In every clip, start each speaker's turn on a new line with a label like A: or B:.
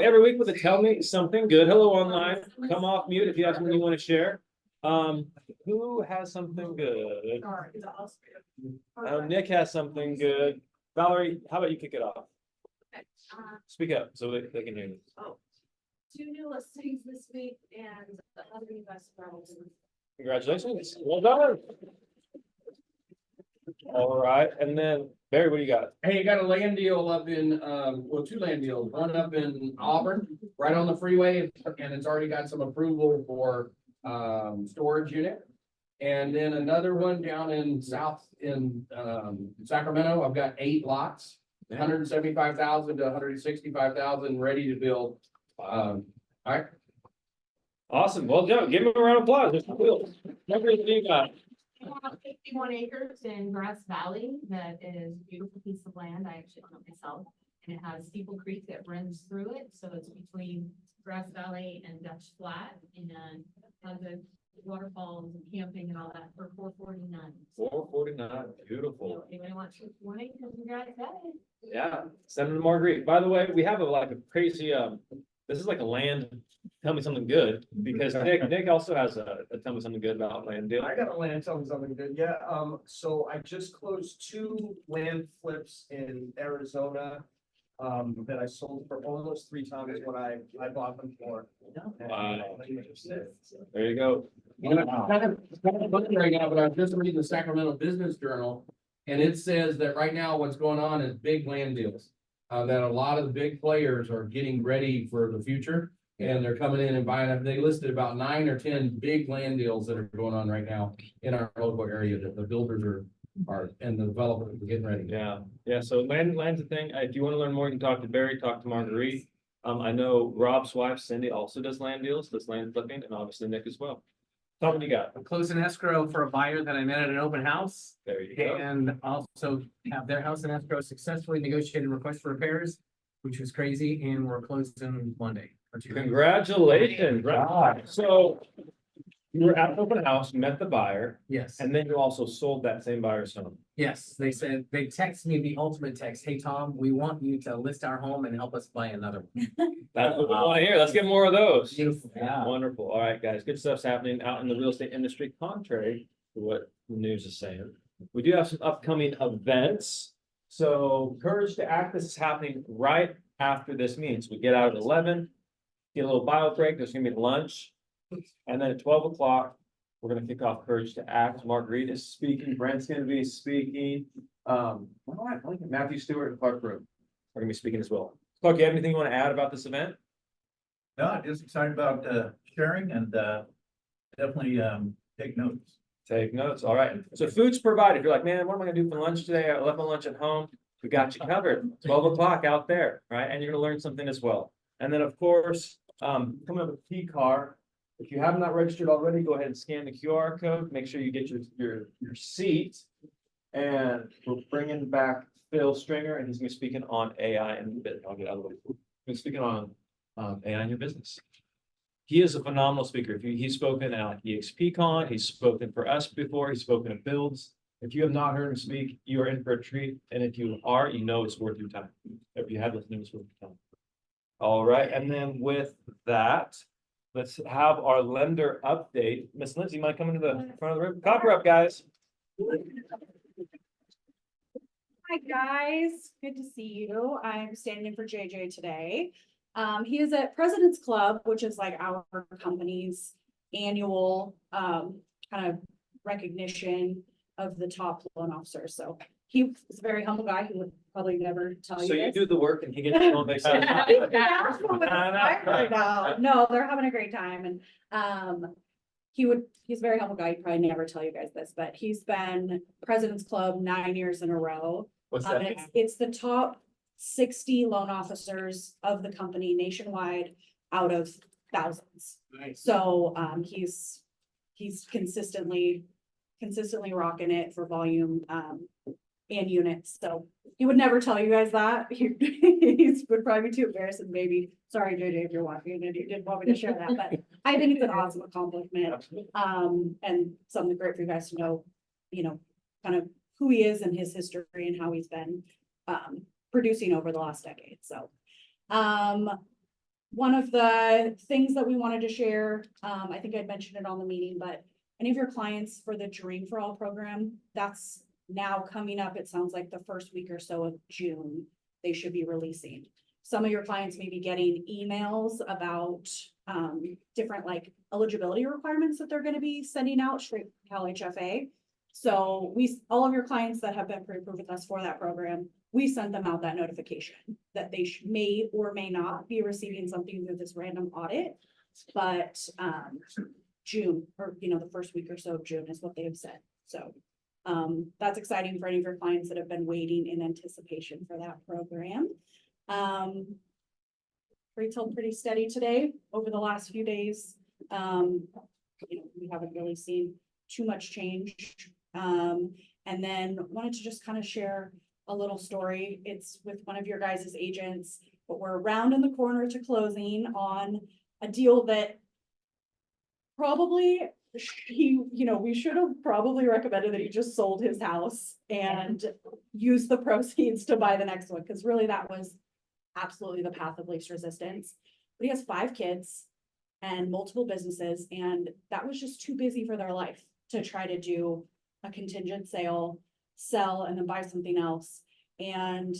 A: every week with a tell me something good. Hello online. Come off mute if you have something you want to share. Who has something good? Nick has something good. Valerie, how about you kick it off? Speak up so they can hear you.
B: Oh, 2 new listings this week and other investments.
A: Congratulations. Well done. All right, and then Barry, what do you got?
C: Hey, you got a land deal up in, well, 2 land deals, one up in Auburn, right on the freeway, and it's already got some approval for, storage unit. And then another one down in Sacramento, I've got 8 lots, 175,000 to 165,000 ready to build. All right.
A: Awesome. Well done. Give him a round of applause. There's cool. Remember what you got.
B: 51 acres in Grass Valley. That is a beautiful piece of land. I actually own it myself. And it has Steeple Creek that runs through it. So it's between Grass Valley and Dutch Flat, and has a waterfalls and camping and all that for $449.
A: 449. Beautiful.
B: So anybody wants 1 acre in Grass Valley?
A: Yeah. Send them to Marguerite. By the way, we have a crazy this is like a land. Tell me something good, because Nick also has a tell me something good about land deal.
D: I got a land, tell me something good. Yeah, so I just closed 2 land flips in Arizona. That I sold for almost 3 times what I bought them for.
A: Wow. There you go.
C: You know, it's kind of funny right now, but I'm just reading the Sacramento Business Journal, and it says that right now what's going on is big land deals. That a lot of the big players are getting ready for the future, and they're coming in and buying up. They listed about 9 or 10 big land deals that are going on right now in our local area that the builders are and the developers are getting ready.
A: Yeah. So land's a thing. If you want to learn more, you can talk to Barry, talk to Marguerite. I know Rob's wife, Cindy, also does land deals, does land flipping, and obviously Nick as well. Tell me what you got.
E: I'm closing escrow for a buyer that I met at an open house,
A: There you go.
E: and also have their house in escrow successfully negotiated request for repairs, which was crazy, and we're closing Monday or Tuesday.
A: Congratulations. Right. So you were at the open house, met the buyer,
E: Yes,
A: and then you also sold that same buyer's home.
E: yes, they said, they texted me the ultimate text, hey, Tom, we want you to list our home and help us buy another one.
A: That's what we want to hear. Let's get more of those.
E: Beautiful. Yeah.
A: Wonderful. All right, guys, good stuff's happening out in the real estate industry, contrary to what the news is saying. We do have some upcoming events. So Courage to Act, this is happening right after this meeting. So we get out at 11, get a little bio break. There's gonna be lunch. And then at 12 o'clock, we're gonna kick off Courage to Act. Marguerite is speaking, Brent's gonna be speaking. Matthew Stewart and Clark Broom are gonna be speaking as well. Clark, you have anything you want to add about this event?
F: No, I'm just excited about sharing and definitely take notes.
A: Take notes. All right. So food's provided. If you're like, man, what am I gonna do for lunch today? I left my lunch at home. We got you covered. 12 o'clock out there, right? And you're gonna learn something as well. And then of course, coming up with a key card. If you have not registered already, go ahead and scan the QR code. Make sure you get your seat. And we're bringing back Phil Stringer, and he's gonna be speaking on AI and I'll get out of the way. He's speaking on AI in your business. He is a phenomenal speaker. He's spoken at EXPCon, he's spoken for us before, he's spoken at Builds. If you have not heard him speak, you are in for a treat. And if you are, you know it's worth your time. If you have listened, it's worth your time. All right, and then with that, let's have our lender update. Miss Lindsay, might come into the front of the room. Copper up, guys.
G: Hi, guys. Good to see you. I'm standing in for JJ today. He is at President's Club, which is like our company's annual kind of recognition of the top loan officers. So he is a very humble guy. He would probably never tell you.
A: So you
G: this.
A: do the work and he gets to make sense.
G: No, they're having a great time. And he's a very humble guy. He'd probably never tell you guys this, but he's been President's Club 9 years in a row.
A: What's that?
G: It's the top 60 loan officers of the company nationwide out of thousands.
E: Nice.
G: So he's consistently rocking it for volume and units. So he would never tell you guys that. He would probably be too embarrassed, and maybe, sorry, JJ, if you're watching and you didn't want me to share that, but I think it's an awesome accomplishment. And something great for you guys to know, kind of who he is and his history and how he's been producing over the last decade. So one of the things that we wanted to share, I think I'd mentioned it on the meeting, but any of your clients for the Dream for All program, that's now coming up. It sounds like the first week or so of June, they should be releasing. Some of your clients may be getting emails about different like eligibility requirements that they're gonna be sending out straight from Cal HFA. So all of your clients that have been pre-approved with us for that program, we sent them out that notification that they may or may not be receiving something through this random audit. But June, or the first week or so of June is what they have said. So that's exciting for any of your clients that have been waiting in anticipation for that program. Rates held pretty steady today over the last few days. We haven't really seen too much change. And then wanted to just kind of share a little story. It's with one of your guys' agents, but we're around in the corner to closing on a deal that probably we should have probably recommended that he just sold his house and used the proceeds to buy the next one, because really that was absolutely the path of least resistance. But he has 5 kids and multiple businesses, and that was just too busy for their life to try to do a contingent sale, sell, and then buy something else. And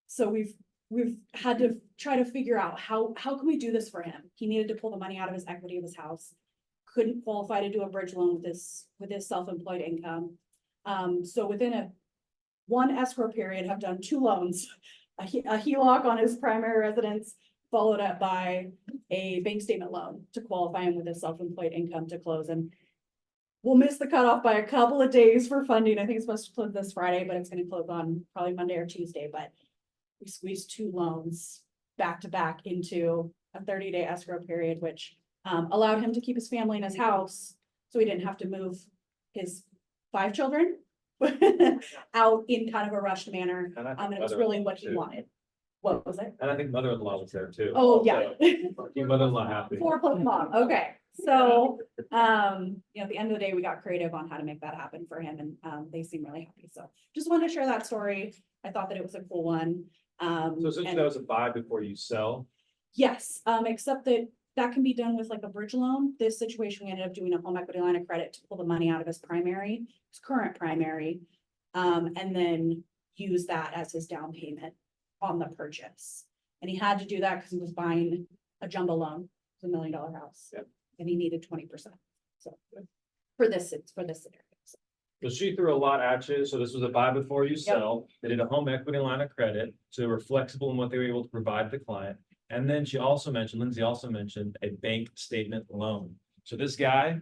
G: so we've had to try to figure out how can we do this for him. He needed to pull the money out of his equity of his house, couldn't qualify to do a bridge loan with his self-employed income. So within one escrow period, have done 2 loans, a HELOC on his primary residence, followed up by a bank statement loan to qualify him with his self-employed income to close. And we'll miss the cutoff by a couple of days for funding. I think it's supposed to close this Friday, but it's going to close on probably Monday or Tuesday. But we squeezed 2 loans back to back into a 30-day escrow period, which allowed him to keep his family in his house, so he didn't have to move his 5 children out in kind of a rushed manner. And it was really what he wanted. What was it?
A: And I think mother-in-law was there too.
G: Oh, yeah.
A: Your mother-in-law happy.
G: 4 plus mom. Okay. So, at the end of the day, we got creative on how to make that happen for him, and they seem really happy. So just wanted to share that story. I thought that it was a cool one.
A: So essentially that was a buy before you sell.
G: Yes, except that can be done with like a bridge loan. This situation, we ended up doing a home equity line of credit to pull the money out of his current primary, and then use that as his down payment on the purchase. And he had to do that because he was buying a jumbo loan, it's $1 million house.
A: Yep.
G: And he needed 20%. So for this scenario.
A: So she threw a lot at you. So this was a buy before you sell. They did a home equity line of credit. So they were flexible in what they were able to provide the client. And then Lindsay also mentioned a bank statement loan. So this guy,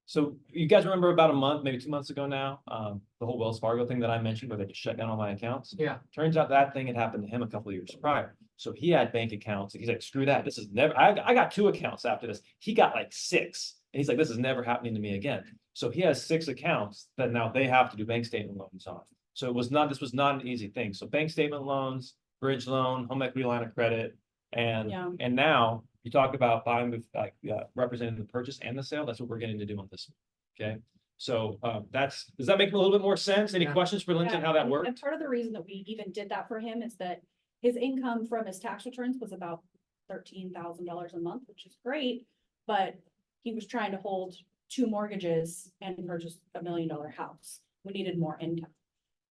A: so you guys remember about a month, maybe 2 months ago now, the whole Wells Fargo thing that I mentioned where they just shut down all my accounts?
E: Yeah.
A: Turns out that thing had happened to him a couple of years prior. So he had bank accounts. He's like, screw that. This is never, I got 2 accounts after this. He got like 6. And he's like, this is never happening to me again. So he has 6 accounts that now they have to do bank statement loans on. So this was not an easy thing. So bank statement loans, bridge loan, home equity line of credit. And now you talk about buying with representing the purchase and the sale. That's what we're getting to do on this one. Okay. So does that make a little bit more sense? Any questions for Lindsay on how that works?
G: And part of the reason that we even did that for him is that his income from his tax returns was about $13,000 a month, which is great, but he was trying to hold 2 mortgages and purchase $1 million house. We needed more income.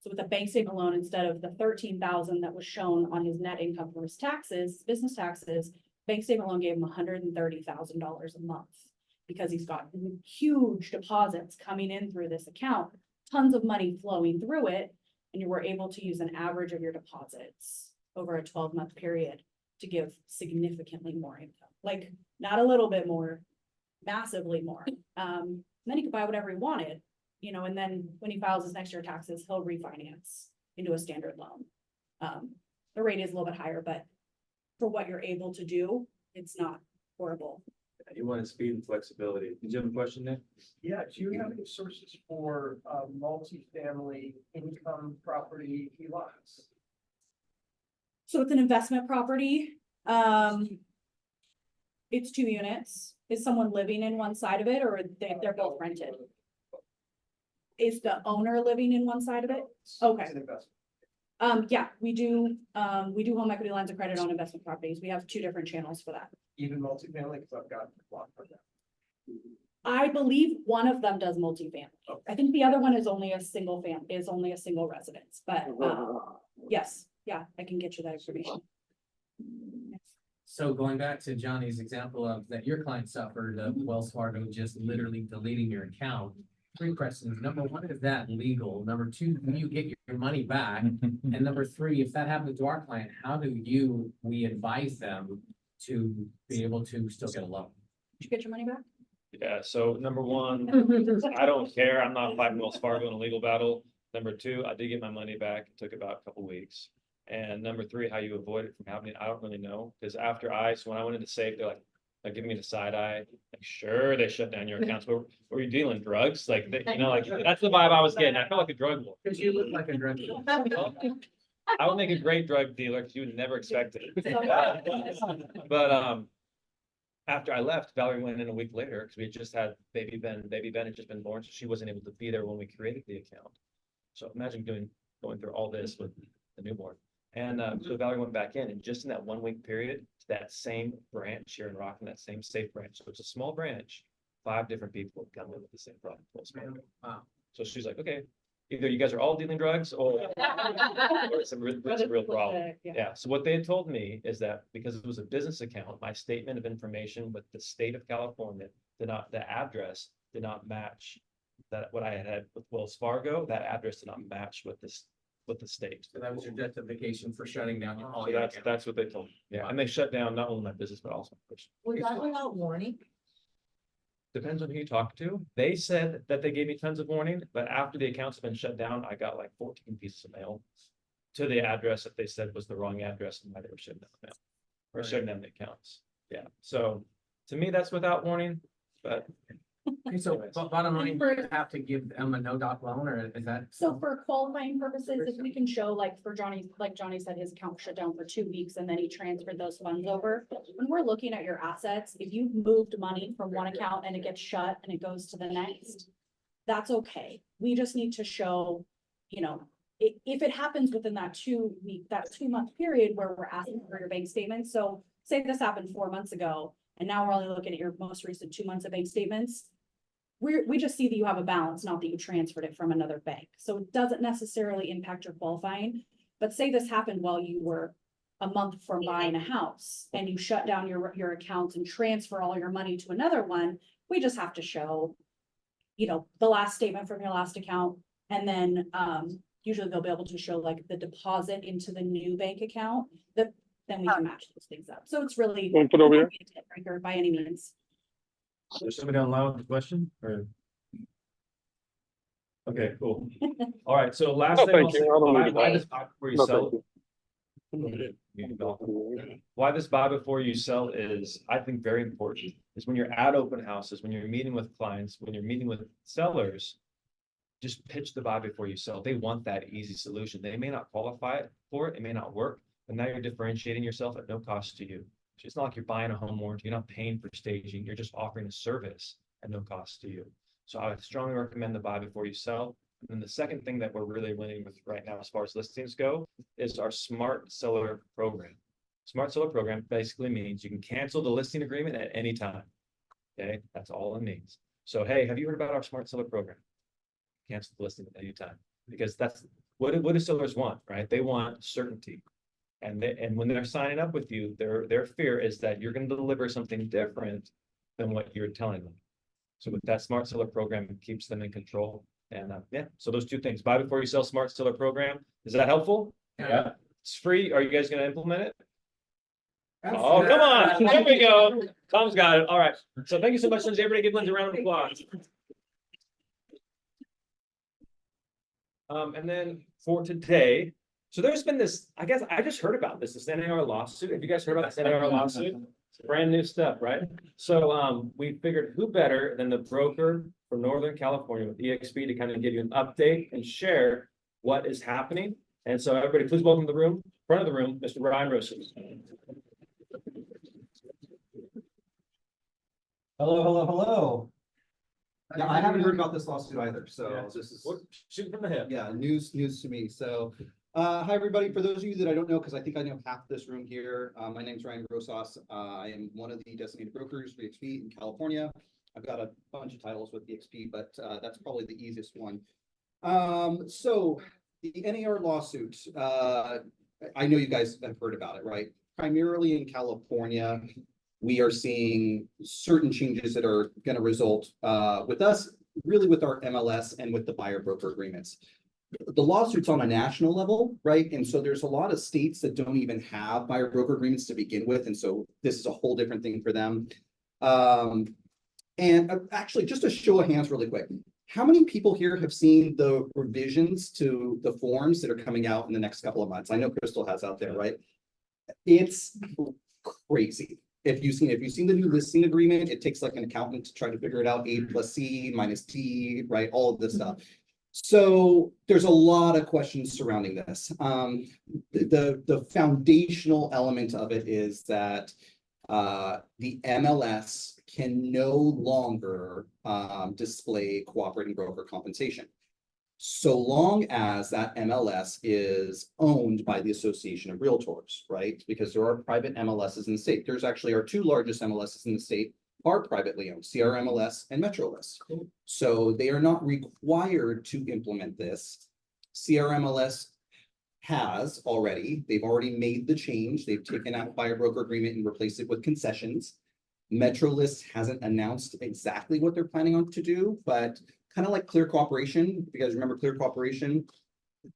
G: So with a bank statement loan, instead of the $13,000 that was shown on his net income from his taxes, business taxes, bank statement loan gave him $130,000 a month because he's got huge deposits coming in through this account, tons of money flowing through it, and you were able to use an average of your deposits over a 12-month period to give significantly more income. Like not a little bit more, massively more. Then he could buy whatever he wanted, and then when he files his next year taxes, he'll refinance into a standard loan. The rate is a little bit higher, but for what you're able to do, it's not horrible.
A: You wanted speed and flexibility. Did you have a question, Nick?
D: Yeah, do you have any sources for multifamily income property HELOCs?
G: So it's an investment property. It's 2 units. Is someone living in one side of it, or they're both rented? Is the owner living in one side of it? Okay.
D: It's an investment.
G: Yeah, we do home equity lines of credit on investment properties. We have two different channels for that.
D: Even multifamily, because I've got a lot of that.
G: I believe one of them does multifamily.
D: Okay.
G: I think the other one is only a single residence, but, yes, yeah, I can get you that information.
E: So going back to Johnny's example of that your client suffered of Wells Fargo just literally deleting your account. 3 questions. Number 1, is that legal? Number 2, do you get your money back? And number 3, if that happened to our client, how do we advise them to be able to still get a loan?
G: Did you get your money back?
A: Yeah, so number 1, I don't care. I'm not fighting Wells Fargo in a legal battle. Number 2, I did get my money back. It took about a couple weeks. And number 3, how you avoid it from happening, I don't really know. Because after ICE, when I went into safe, they're giving me the side eye. Like, sure, they shut down your accounts, but were you dealing drugs? Like, that's the vibe I was getting. I felt like a drug lord.
E: Because you look like a drug dealer.
A: I would make a great drug dealer because you would never expect it. But after I left, Valerie went in a week later because we had just had baby Ben. Baby Ben had just been born, so she wasn't able to be there when we created the account. So imagine going through all this with the newborn. And so Valerie went back in, and just in that 1 week period, that same branch here in Rockland, that same safe branch. So it's a small branch. 5 different people have come in with the same problem.
E: Wow.
A: So she's like, okay, either you guys are all dealing drugs or it's a real problem. Yeah, so what they had told me is that because it was a business account, my statement of information with the state of California the address did not match what I had with Wells Fargo. That address did not match with the state.
E: So that was your justification for shutting down all
A: So
E: your
A: that's what they told me. Yeah, and they shut down not only my business, but also my personal.
H: Was that without warning?
A: Depends on who you talk to. They said that they gave me tons of warning, but after the accounts have been shut down, I got like 14 pieces of mail to the address that they said was the wrong address and why they were shutting down the mail or shutting down the accounts. Yeah, so to me, that's without warning, but.
E: Okay, so bottom line, you have to give them a no-doc loan, or is that?
G: So for qualifying purposes, if we can show like for Johnny, like Johnny said, his account was shut down for 2 weeks and then he transferred those funds over. When we're looking at your assets, if you've moved money from one account and it gets shut and it goes to the next, that's okay. We just need to show, if it happens within that 2-month period where we're asking for your bank statements. So say this happened 4 months ago, and now we're only looking at your most recent 2 months of bank statements. We just see that you have a balance, not that you transferred it from another bank. So it doesn't necessarily impact your qualifying. But say this happened while you were a month from buying a house and you shut down your accounts and transfer all your money to another one. We just have to show, the last statement from your last account. And then usually they'll be able to show like the deposit into the new bank account then we can match those things up. So it's really not a deal breaker by any means.
A: There's somebody online with a question or? Okay, cool. All right, so last thing. I'll say, why this buy before you sell? Why this buy before you sell is, I think, very important, is when you're at open houses, when you're meeting with clients, when you're meeting with sellers, just pitch the buy before you sell. They want that easy solution. They may not qualify for it, it may not work, but now you're differentiating yourself at no cost to you. It's not like you're buying a home warranty, you're not paying for staging, you're just offering a service at no cost to you. So I would strongly recommend the buy before you sell. And then the second thing that we're really winning with right now, as far as listings go, is our Smart Seller program. Smart Seller program basically means you can cancel the listing agreement at any time. Okay, that's all it means. So, hey, have you heard about our Smart Seller program? Cancel the listing at any time, because that's what do sellers want, right? They want certainty. And when they're signing up with you, their fear is that you're going to deliver something different than what you're telling them. So with that Smart Seller program, it keeps them in control. And yeah, so those 2 things: buy before you sell, Smart Seller program. Is that helpful? Yeah. It's free. Are you guys going to implement it? Oh, come on. There we go. Tom's got it. All right. So thank you so much, Lindsay. Everybody give Lindsay a round of applause. And then for today, so there's been this, I guess I just heard about this NAR lawsuit. Have you guys heard about this NAR lawsuit? It's brand new stuff, right? So we figured who better than the broker from Northern California with EXP to kind of give you an update and share what is happening. And so everybody, please welcome to the room, front of the room, Mr. Ryan Rosas.
I: Hello. Yeah, I haven't heard about this lawsuit either, so this is,
A: Shoot from the hip.
I: yeah, news to me. So, Hi, everybody. For those of you that I don't know, because I think I know half this room here, my name's Ryan Grossos. I am one of the designated brokers for EXP in California. I've got a bunch of titles with EXP, but that's probably the easiest one. So the NAR lawsuit, I know you guys have heard about it, right? Primarily in California, we are seeing certain changes that are going to result with us, really with our MLS and with the buyer broker agreements. The lawsuit's on a national level, right? And so there's a lot of states that don't even have buyer broker agreements to begin with. And so this is a whole different thing for them. And actually, just a show of hands really quick. How many people here have seen the revisions to the forms that are coming out in the next couple of months? I know Crystal has out there, right? It's crazy. If you've seen the new listing agreement, it takes like an accountant to try to figure it out, A plus C minus T, right? All of this stuff. So there's a lot of questions surrounding this. The foundational element of it is that the MLS can no longer display cooperating broker compensation, so long as that MLS is owned by the Association of Realtors, right? Because there are private MLSs in the state. There's actually our two largest MLSs in the state are privately owned, CRMLS and MetroList. Cool. So they are not required to implement this. CRMLS has already, they've already made the change. They've taken out buyer broker agreement and replaced it with concessions. MetroList hasn't announced exactly what they're planning on to do, but kind of like Clear Cooperation, if you guys remember Clear Cooperation,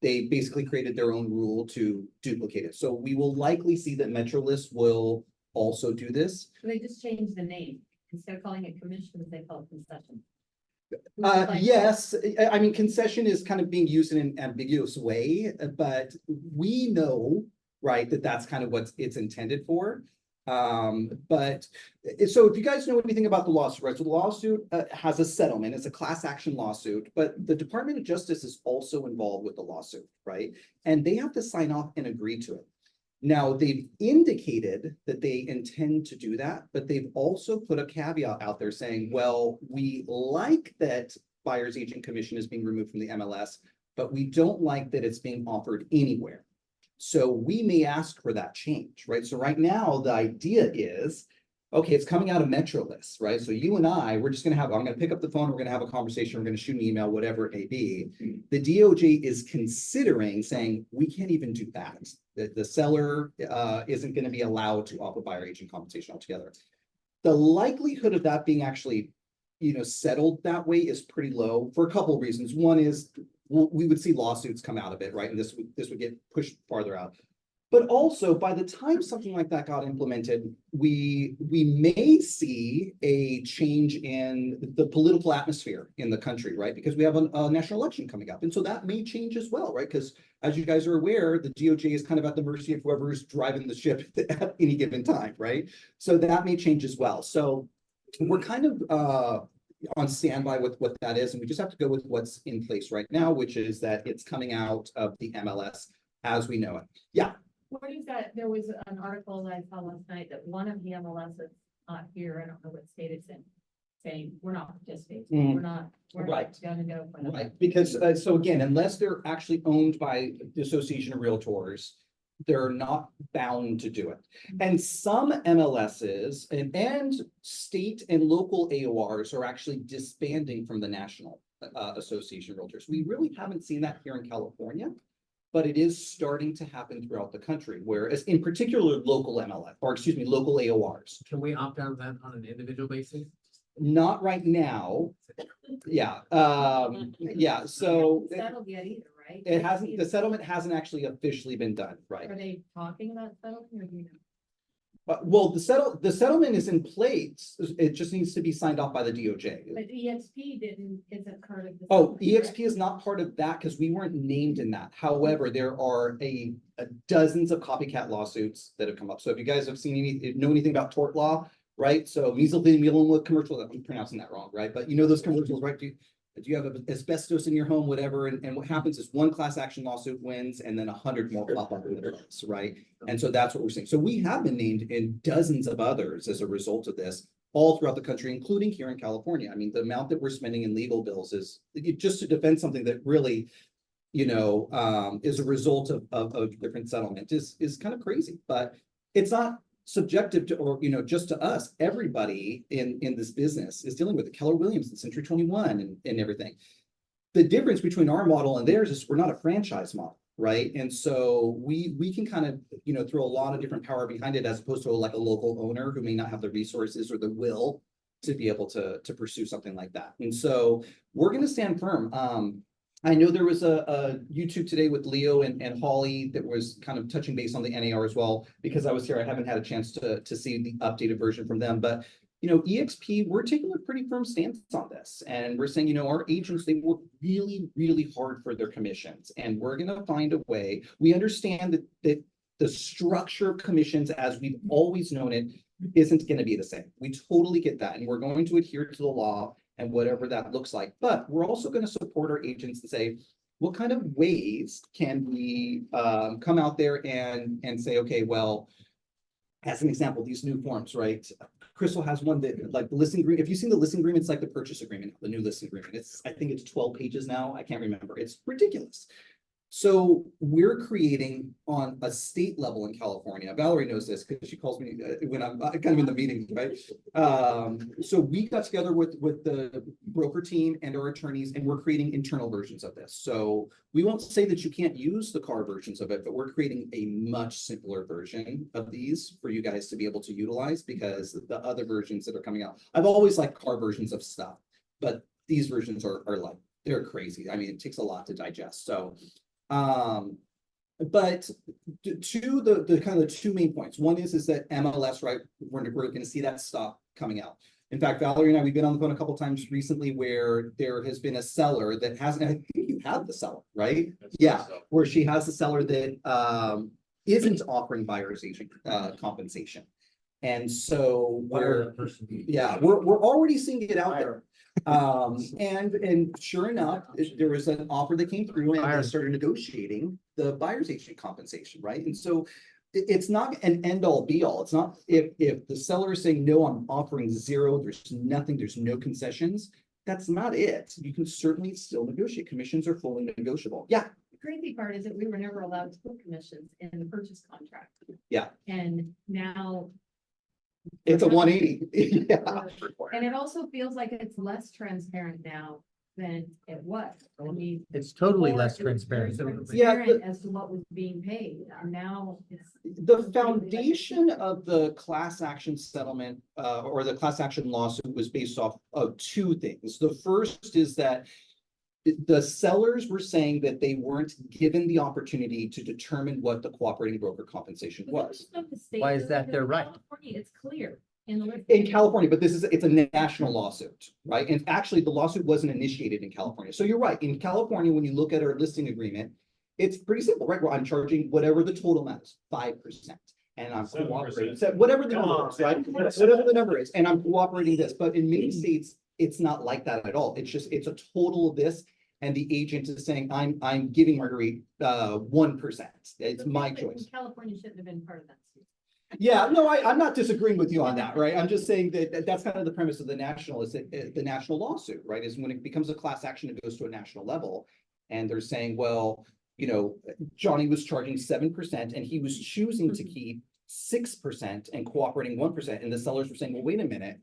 I: they basically created their own rule to duplicate it. So we will likely see that MetroList will also do this.
B: They just changed the name. Instead of calling it commissions, they call it concession.
I: Yes, I mean, concession is kind of being used in an ambiguous way, but we know, right, that that's kind of what it's intended for. But so if you guys know anything about the lawsuit, right? So the lawsuit has a settlement, it's a class action lawsuit, but the Department of Justice is also involved with the lawsuit, right? And they have to sign off and agree to it. Now, they've indicated that they intend to do that, but they've also put a caveat out there saying, well, we like that buyer's agent commission is being removed from the MLS, but we don't like that it's being offered anywhere. So we may ask for that change, right? So right now, the idea is, okay, it's coming out of MetroList, right? So you and I, we're just going to have, I'm going to pick up the phone, we're going to have a conversation, we're going to shoot an email, whatever it may be. The DOJ is considering saying, we can't even do that. The seller isn't going to be allowed to offer buyer agent compensation altogether. The likelihood of that being actually, settled that way is pretty low for a couple of reasons. One is we would see lawsuits come out of it, right? And this would get pushed farther out. But also, by the time something like that got implemented, we may see a change in the political atmosphere in the country, right? Because we have a national election coming up. And so that may change as well, right? Because as you guys are aware, the DOJ is kind of at the mercy of whoever's driving the ship at any given time, right? So that may change as well. So we're kind of on standby with what that is. And we just have to go with what's in place right now, which is that it's coming out of the MLS as we know it. Yeah.
B: Where is that? There was an article that I saw last night that one of the MLSs here, I don't know what state it's in, saying we're not participating. We're not
I: Right.
B: gonna go for that.
I: Right, because so again, unless they're actually owned by the Association of Realtors, they're not bound to do it. And some MLSs and state and local AORs are actually disbanding from the National Association of Realtors. We really haven't seen that here in California, but it is starting to happen throughout the country, whereas in particular local MLS, or excuse me, local AORs.
E: Can we opt out of that on an individual basis?
I: Not right now. Yeah, yeah, so
B: Settled yet either, right?
I: it hasn't, the settlement hasn't actually officially been done, right?
B: Are they talking about settlement or do you know?
I: Well, the settlement is in place. It just needs to be signed off by the DOJ.
B: But EXP isn't part of the.
I: Oh,
B: settlement,
I: EXP is not part of that because we weren't named in that. However, there are a dozens of copycat lawsuits that have come up. So if you guys have seen know anything about tort law, right? So mesothelioma commercials, I'm pronouncing that wrong, right? But you know those commercials, right? Do you have asbestos in your home, whatever? And what happens is one class action lawsuit wins and then 100 more pop up with it, right? And so that's what we're seeing. So we have been named in dozens of others as a result of this all throughout the country, including here in California. I mean, the amount that we're spending in legal bills is just to defend something that really is a result of different settlement is kind of crazy, but it's not subjective to, or, just to us. Everybody in this business is dealing with it. Keller Williams and Century 21 and everything. The difference between our model and theirs is we're not a franchise model, right? And so we can kind of, throw a lot of different power behind it, as opposed to like a local owner who may not have the resources or the will to be able to pursue something like that. And so we're going to stand firm. I know there was a YouTube today with Leo and Holly that was kind of touching base on the NAR as well. Because I was here, I haven't had a chance to see the updated version from them, but EXP, we're taking a pretty firm stance on this. And we're saying, our agents, they work really, really hard for their commissions. And we're going to find a way. We understand that the structure of commissions, as we've always known it, isn't going to be the same. We totally get that. And we're going to adhere to the law and whatever that looks like. But we're also going to support our agents and say, what kind of ways can we come out there and say, okay, well, as an example, these new forms, right? Crystal has one that, like, the listing agreement. If you've seen the listing agreement, it's like the purchase agreement, the new listing agreement. I think it's 12 pages now. I can't remember. It's ridiculous. So we're creating on a state level in California. Valerie knows this because she calls me when I'm kind of in the meetings, right? So we got together with the broker team and our attorneys, and we're creating internal versions of this. So we won't say that you can't use the car versions of it, but we're creating a much simpler version of these for you guys to be able to utilize, because the other versions that are coming out, I've always liked car versions of stuff, but these versions are like, they're crazy. I mean, it takes a lot to digest. So but to the kind of the two main points. One is that MLS, right? We're going to see that stuff coming out. In fact, Valerie and I, we've been on the phone a couple of times recently where there has been a seller that hasn't, I think you have the seller, right? Yeah, where she has a seller that isn't offering buyer's agent compensation. And so we're already seeing it out there. And sure enough, there was an offer that came through and they started negotiating the buyer's agent compensation, right? And so it's not an end all be all. It's not if the seller is saying, no, I'm offering zero, there's nothing, there's no concessions. That's not it. You can certainly still negotiate. Commissions are fully negotiable. Yeah.
B: The crazy part is that we were never allowed to put commissions in the purchase contract.
I: Yeah.
B: And now.
I: It's a 180. Yeah.
B: And it also feels like it's less transparent now than it was. I mean.
E: It's totally
B: before
E: less
B: it was very
E: transparent.
B: transparent as to what was being paid, and now it's.
I: The foundation of the class action settlement or the class action lawsuit was based off of two things. The first is that the sellers were saying that they weren't given the opportunity to determine what the cooperating broker compensation was.
E: Why is that their right?
B: California, it's clear in the.
I: In California, but it's a national lawsuit, right? And actually the lawsuit wasn't initiated in California. So you're right. In California, when you look at our listing agreement, it's pretty simple, right? Well, I'm charging whatever the total amount is, 5%. And I'm cooperating, so whatever the number is, right? Whatever the number is, and I'm cooperating this, but in many states, it's not like that at all. It's a total of this. And the agent is saying, I'm giving Marguerite 1%. It's my choice.
B: California shouldn't have been part of that.
I: Yeah, no, I'm not disagreeing with you on that, right? I'm just saying that that's kind of the premise of the national lawsuit, right? Is when it becomes a class action, it goes to a national level. And they're saying, well, Johnny was charging 7% and he was choosing to keep 6% and cooperating 1%. And the sellers were saying, well, wait a minute.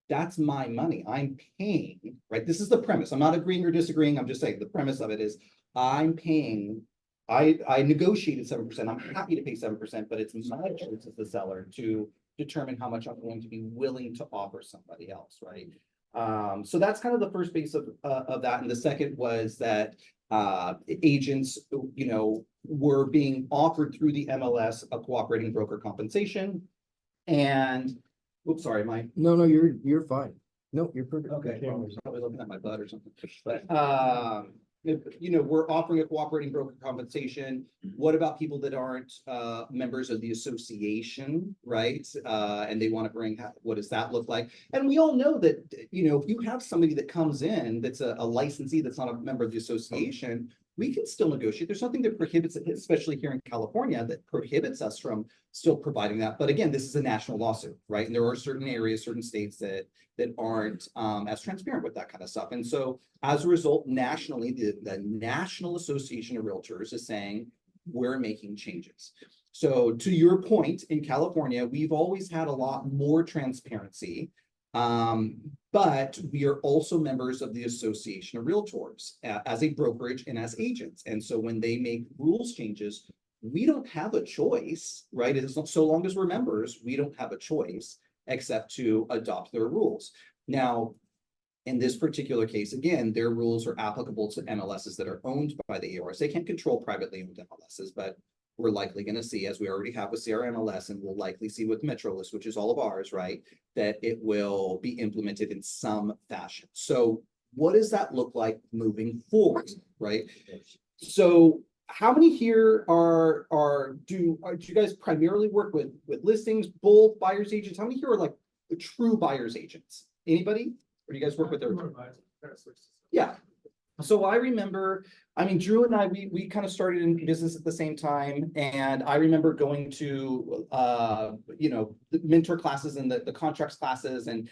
I: That's my money. I'm paying, right? This is the premise. I'm not agreeing or disagreeing. I'm just saying the premise of it is I'm paying. I negotiated 7%. I'm happy to pay 7%, but it's my choice as the seller to determine how much I'm going to be willing to offer somebody else, right? So that's kind of the first base of that. And the second was that agents, were being offered through the MLS a cooperating broker compensation. And oops, sorry,
H: No, you're fine. No, you're perfect.
I: okay, well, I was probably looking at my butt or something, but we're offering a cooperating broker compensation. What about people that aren't members of the association, right? And they want to bring, what does that look like? And we all know that, if you have somebody that comes in that's a licensee that's not a member of the association, we can still negotiate. There's nothing that prohibits it, especially here in California, that prohibits us from still providing that. But again, this is a national lawsuit, right? And there are certain areas, certain states that aren't as transparent with that kind of stuff. And so as a result, nationally, the National Association of Realtors is saying we're making changes. So to your point, in California, we've always had a lot more transparency. But we are also members of the Association of Realtors as a brokerage and as agents. And so when they make rules changes, we don't have a choice, right? It is not, so long as we're members, we don't have a choice except to adopt their rules. Now, in this particular case, again, their rules are applicable to MLSs that are owned by the ARS. They can't control privately owned MLSs, but we're likely going to see, as we already have with CRMLS, and we'll likely see with MetroList, which is all of ours, right, that it will be implemented in some fashion. So what does that look like moving forward, right? So how many here do you guys primarily work with listings, both buyers agents? How many here are like true buyers agents? Anybody? Or do you guys work with their? Yeah. So I remember, I mean, Drew and I, we kind of started in business at the same time. And I remember going to, the mentor classes and the contracts classes, and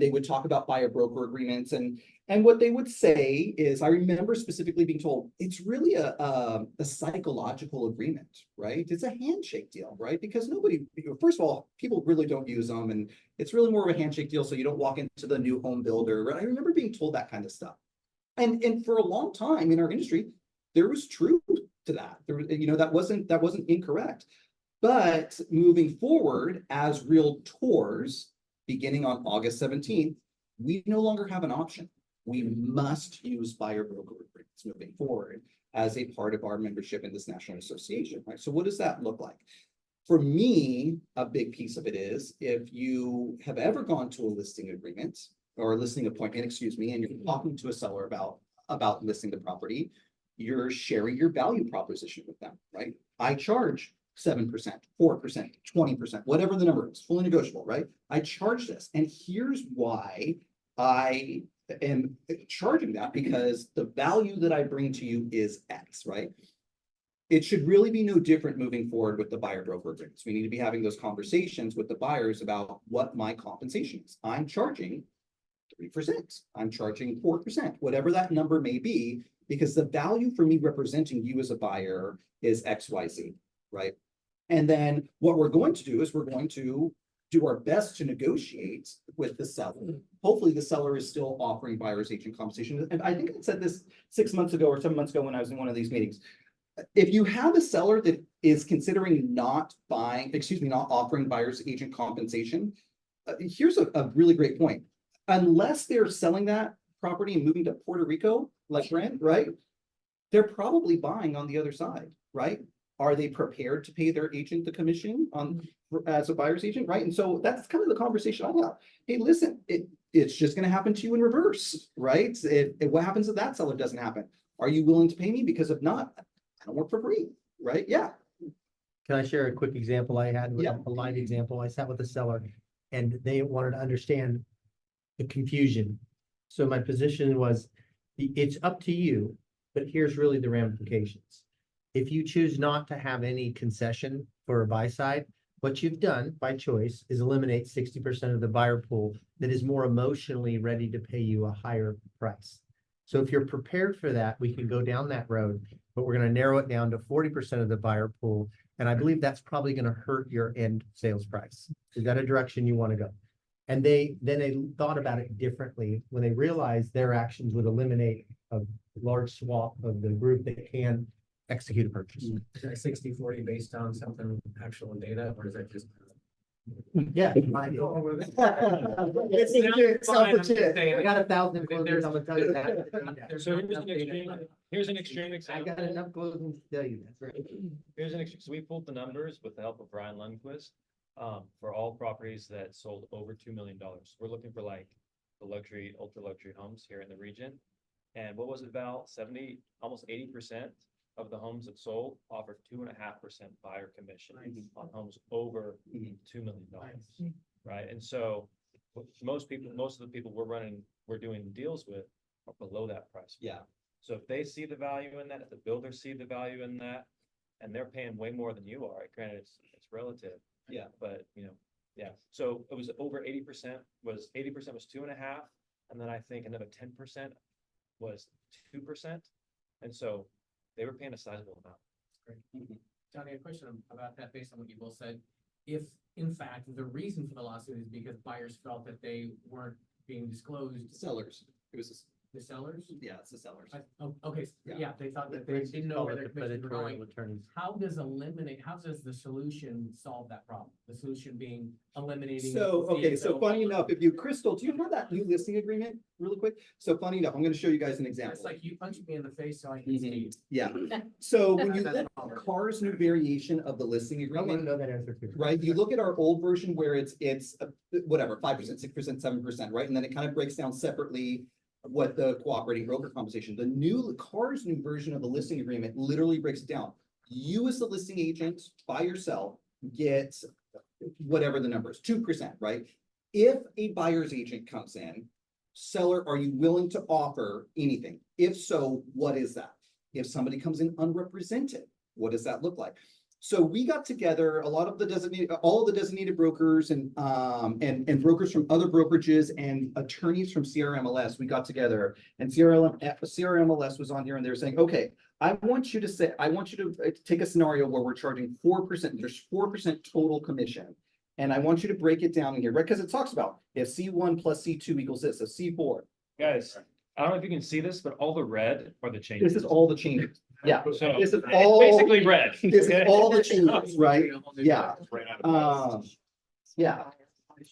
I: they would talk about buyer broker agreements. And what they would say is, I remember specifically being told, it's really a psychological agreement, right? It's a handshake deal, right? Because nobody, first of all, people really don't use them. And it's really more of a handshake deal. So you don't walk into the new home builder, right? I remember being told that kind of stuff. And for a long time in our industry, there was truth to that. There was, that wasn't incorrect. But moving forward, as realtors, beginning on August 17th, we no longer have an option. We must use buyer broker agreements moving forward as a part of our membership in this national association, right? So what does that look like? For me, a big piece of it is, if you have ever gone to a listing agreement, or a listing appointment, excuse me, and you're talking to a seller about listing the property, you're sharing your value proposition with them, right? I charge 7%, 4%, 20%, whatever the number is, fully negotiable, right? I charge this, and here's why I am charging that, because the value that I bring to you is X, right? It should really be no different moving forward with the buyer broker agreements. We need to be having those conversations with the buyers about what my compensation is. I'm charging 3%. I'm charging 4%, whatever that number may be, because the value for me representing you as a buyer is XYZ, right? And then what we're going to do is we're going to do our best to negotiate with the seller. Hopefully the seller is still offering buyer's agent compensation. And I think I said this 6 months ago or 7 months ago when I was in one of these meetings. If you have a seller that is considering not offering buyer's agent compensation, here's a really great point. Unless they're selling that property and moving to Puerto Rico, like Brent, right? They're probably buying on the other side, right? Are they prepared to pay their agent the commission as a buyer's agent, right? And so that's kind of the conversation I have. Hey, listen, it's just going to happen to you in reverse, right? What happens if that seller doesn't happen? Are you willing to pay me? Because if not, I don't work for free, right? Yeah.
H: Can I share a quick example I had,
I: Yeah.
H: a live example? I sat with a seller and they wanted to understand the confusion. So my position was, it's up to you, but here's really the ramifications. If you choose not to have any concession for a buy side, what you've done by choice is eliminate 60% of the buyer pool that is more emotionally ready to pay you a higher price. So if you're prepared for that, we can go down that road, but we're going to narrow it down to 40% of the buyer pool. And I believe that's probably going to hurt your end sales price. Is that a direction you want to go? And they thought about it differently when they realized their actions would eliminate a large swath of the group that can execute a purchase.
E: Is that 60-40 based on something actual data, or is that just?
H: Yeah. I got 1,000 closings, I'm gonna tell you that.
A: So here's an extreme
H: I
A: example.
H: got enough closings to tell you that's right.
A: So we pulled the numbers with the help of Brian Lundquist, for all properties that sold over $2 million. We're looking for like the luxury, ultra luxury homes here in the region. And what was it about? almost 80% of the homes that sold offered 2.5% buyer commission on homes over $2 million. Right. And so most of the people we're doing deals with are below that price.
I: Yeah.
A: So if they see the value in that, if the builders see the value in that, and they're paying way more than you are, granted, it's relative.
I: Yeah.
A: But, yeah, so it was over 80% was 80% was 2.5, and then I think another 10% was 2%. And so they were paying a sizable amount.
E: Johnny, a question about that based on what you both said. If in fact, the reason for the lawsuit is because buyers felt that they weren't being disclosed,
I: Sellers, it was,
E: the sellers?
I: yeah, it's the sellers.
E: Okay,
I: Yeah.
E: yeah, they thought that they didn't know where their commissions were going.
H: Attorneys.
E: How does the solution solve that problem? The solution being eliminating.
I: So,
E: the
I: okay,
E: fee,
I: so funny enough, Crystal, do you have that new listing agreement really quick? So funny enough, I'm gonna show you guys an example.
E: It's like you punched me in the face so I can see.
I: Yeah, so when you
E: That's
I: look
E: all.
I: at Carr's new variation of the listing
H: I want to
I: agreement,
H: know that answer too.
I: right? You look at our old version where it's whatever, 5%, 6%, 7%, right? And then it kind of breaks down separately what the cooperating broker compensation, Car's new version of the listing agreement literally breaks it down. You as the listing agent by yourself get whatever the number is, 2%, right? If a buyer's agent comes in, seller, are you willing to offer anything? If so, what is that? If somebody comes in unrepresented, what does that look like? So we got together, all of the designated brokers and brokers from other brokerages and attorneys from CRMLS, we got together and CRMLS was on here and they were saying, okay, I want you to take a scenario where we're charging 4%, there's 4% total commission. And I want you to break it down in here, right? Because it talks about if C1 plus C2 equals this, so C4.
A: Guys, I don't know if you can see this, but all the red are the changes.
I: This is all the changes. Yeah,
A: So
I: this is
A: it's
I: all,
A: basically red.
I: this is
A: okay?
I: all the changes, right? Yeah. Yeah.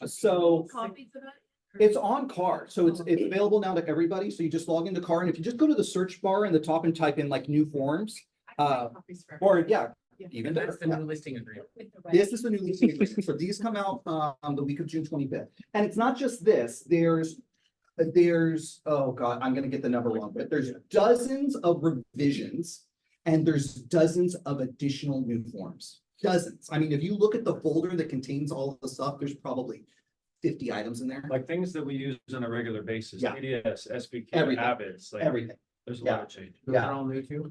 I: So
B: Copies of it?
I: it's on Car, so it's available now to everybody. So you just log into Car and if you just go to the search bar in the top and type in like new forms, or yeah, even better.
E: That's the new listing agreement.
I: This is the new listing agreement. So these come out on the week of June 25th. And it's not just this, there's, oh God, I'm gonna get the number wrong, but there's dozens of revisions and there's dozens of additional new forms. Dozens. I mean, if you look at the folder that contains all of the stuff, there's probably 50 items in there.
A: Like things that we use on a regular basis,
I: Yeah.
A: PDS, SPK,
I: Everything.
A: Avids, like
I: Everything.
A: there's a
I: Yeah.
A: lot of change.
E: Those are all new too?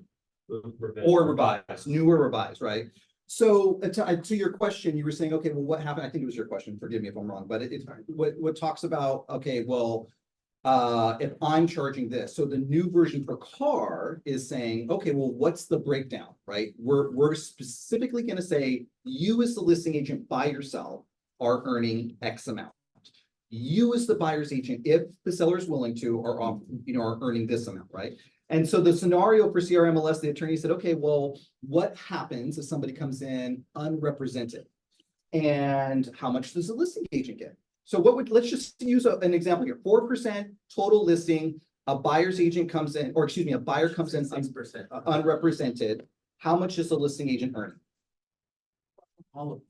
I: Or revised, newer revised, right? So to your question, you were saying, okay, well, what happened? I think it was your question. Forgive me if I'm wrong, but it's what talks about, okay, well, if I'm charging this, so the new version for Car is saying, okay, well, what's the breakdown, right? We're specifically going to say you as the listing agent by yourself are earning X amount. You as the buyer's agent, if the seller is willing to, are earning this amount, right? And so the scenario for CRMLS, the attorney said, okay, well, what happens if somebody comes in unrepresented? And how much does the listing agent get? So let's just use an example here, 4% total listing, a buyer's agent comes in, or excuse me, a buyer comes in
E: 6%.
I: unrepresented. How much is the listing agent earning?
E: All of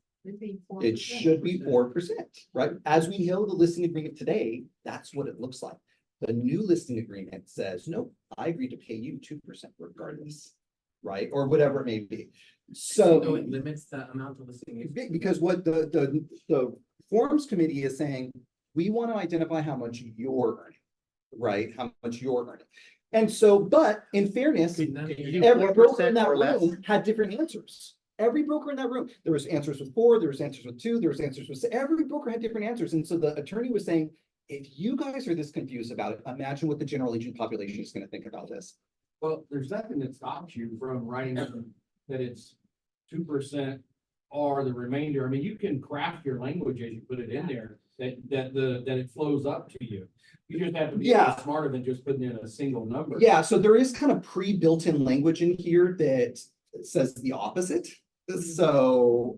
I: It should be 4%, right? As we know the listing agreement today, that's what it looks like. The new listing agreement says, no, I agree to pay you 2% regardless, right? Or whatever it may be.
E: So it limits the amount of listing. agents.
I: Because what the forms committee is saying, we want to identify how much you're earning, right? How much you're earning. And so, but in fairness, every broker in that room had different answers. Every broker in that room, there was answers with 4, there was answers with 2, there was answers with, every broker had different answers. And so the attorney was saying, if you guys are this confused about it, imagine what the general agent population is going to think about this.
C: Well, there's nothing that stops you from writing that it's 2% or the remainder. I mean, you can craft your language as you put it in there, that it flows up to you. You just have to be a little smarter than just putting in a single number.
I: Yeah, so there is kind of pre-built-in language in here that says the opposite. So,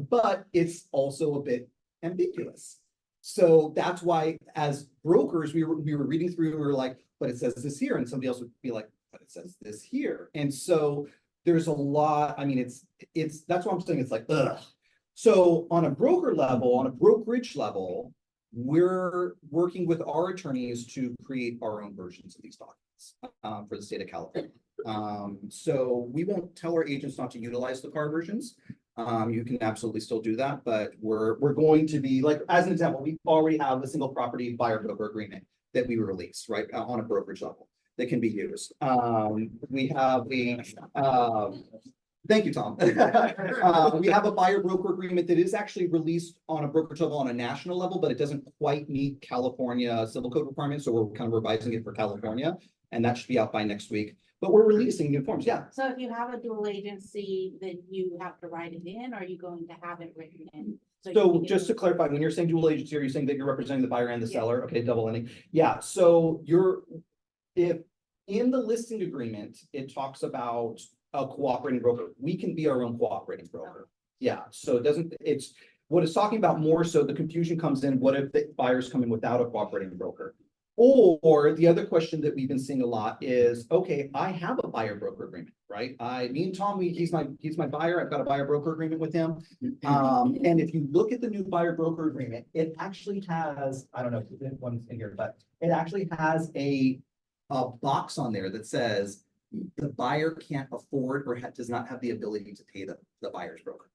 I: but it's also a bit ambiguous. So that's why as brokers, we were reading through and we were like, but it says this here. And somebody else would be like, but it says this here. And so there's a lot, I mean, that's why I'm saying it's like, ugh. So on a broker level, on a brokerage level, we're working with our attorneys to create our own versions of these documents for the state of California. So we won't tell our agents not to utilize the Car versions. You can absolutely still do that, but we're going to be like, as an example, we already have a single property buyer broker agreement that we release, right, on a brokerage level. that can be used. We have thank you, Tom. We have a buyer broker agreement that is actually released on a brokerage level on a national level, but it doesn't quite meet California civil code requirements, so we're kind of revising it for California, and that should be out by next week. But we're releasing new forms, yeah.
J: So if you have a dual agency, then you have to write it in, or are you going to have it written in? you
I: So
J: can
I: just to
J: get-
I: clarify, when you're saying dual agency, are you saying that you're representing the buyer and the
J: Yeah.
I: seller? Okay, double ending. Yeah, so if in the listing agreement, it talks about a cooperating broker, we can be our own cooperating broker. Yeah, so what it's talking about more so the confusion comes in, what if the buyers come in without a cooperating broker? Or the other question that we've been seeing a lot is, okay, I have a buyer broker agreement, right? Me and Tom, he's my buyer. I've got a buyer broker agreement with him. And if you look at the new buyer broker agreement, it actually has, I don't know if this one's in here, but it actually has a box on there that says the buyer can't afford or does not have the ability to pay the buyer's broker.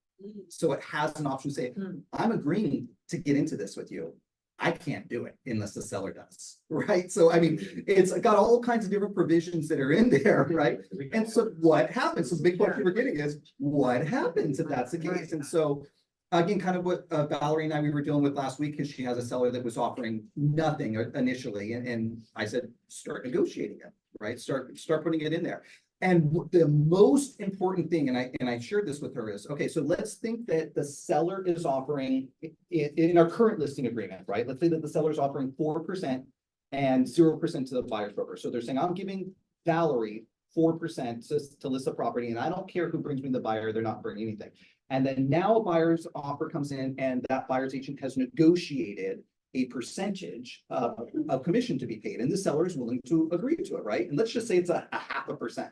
I: So it has an option to say, I'm agreeing to get into this with you. I can't do it unless the seller does, right? So, I mean, it's got all kinds of different provisions that are in there, right? And so what happens? So the big question we're getting is, what happens if that's the case? And so, again, kind of what Valerie and we were dealing with last week, because she has a seller that was offering nothing initially. And I said, start negotiating it, right? Start putting it in there. And the most important thing, and I shared this with her, is, okay, so let's think that the seller is offering in our current listing agreement, right? Let's say that the seller is offering 4% and 0% to the buyer's broker. So they're saying, I'm giving Valerie 4% to list the property, and I don't care who brings me the buyer, they're not bringing anything. And then now a buyer's offer comes in, and that buyer's agent has negotiated a percentage of commission to be paid, and the seller is willing to agree to it, right? And let's just say it's a 0.5%.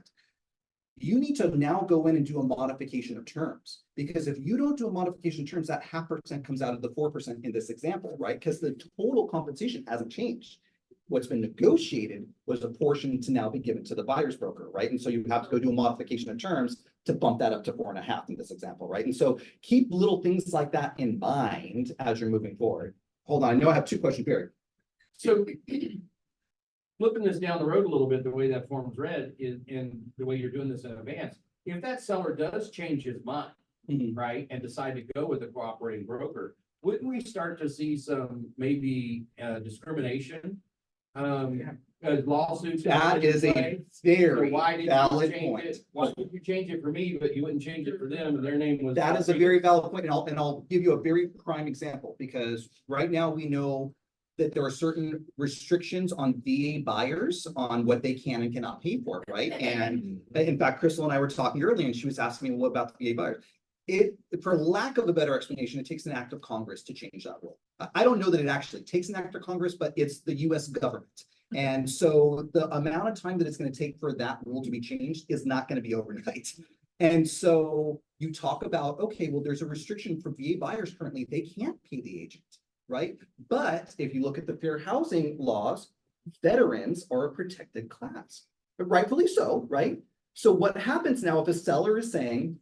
I: You need to now go in and do a modification of terms, because if you don't do a modification of terms, that 0.5% comes out of the 4% in this example, right? Because the total compensation hasn't changed. What's been negotiated was a portion to now be given to the buyer's broker, right? And so you have to go do a modification of terms to bump that up to 4.5 in this example, right? And so keep little things like that in mind as you're moving forward. Hold on, I know I have two questions, Barry.
C: So flipping this down the road a little bit, the way that form's read is, and the way you're doing this in advance, if that seller does change his mind, right, and decide to go with a cooperating broker, wouldn't we start to see some maybe discrimination? Lawsuits.
I: That is a very valid point.
C: Why did you change it for me, but you wouldn't change it for them, and their name was?
I: That is a very valid point, and I'll give you a very prime example, because right now we know that there are certain restrictions on VA buyers on what they can and cannot pay for, right? And in fact, Crystal and I were talking earlier, and she was asking me, what about the VA buyers? For lack of a better explanation, it takes an act of Congress to change that rule. I don't know that it actually takes an act of Congress, but it's the US government. And so the amount of time that it's going to take for that rule to be changed is not going to be overnight. And so you talk about, okay, well, there's a restriction for VA buyers currently, they can't pay the agent, right? But if you look at the fair housing laws, veterans are a protected class, rightfully so, right? So what happens now if a seller is saying,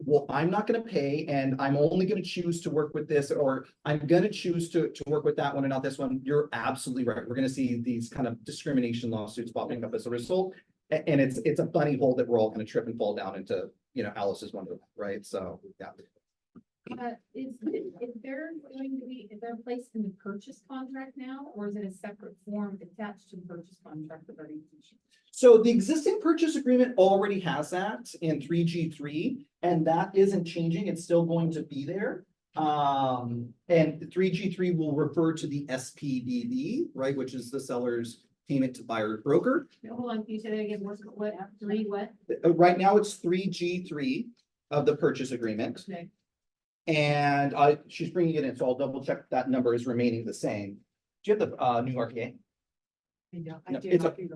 I: well, I'm not going to pay, and I'm only going to choose to work with this, or I'm going to choose to work with that one and not this one. You're absolutely right. We're going to see these kind of discrimination lawsuits popping up as a result. And it's a bunny hole that we're all going to trip and fall down into, Alice's Wonderland, right? So, yeah.
B: Is there placed in the purchase contract now, or is it a separate form attached to the purchase contract regarding teaching?
I: So the existing purchase agreement already has that in 3G3, and that isn't changing. It's still going to be there. And 3G3 will refer to the SPDB, right, which is the seller's payment to buyer broker.
B: Hold on, can you say that again? What, three, what?
I: Right now it's 3G3 of the purchase agreement.
B: Okay.
I: And she's bringing it in, so I'll double check that number is remaining the same. Do you have the New York RPA? No, it's okay.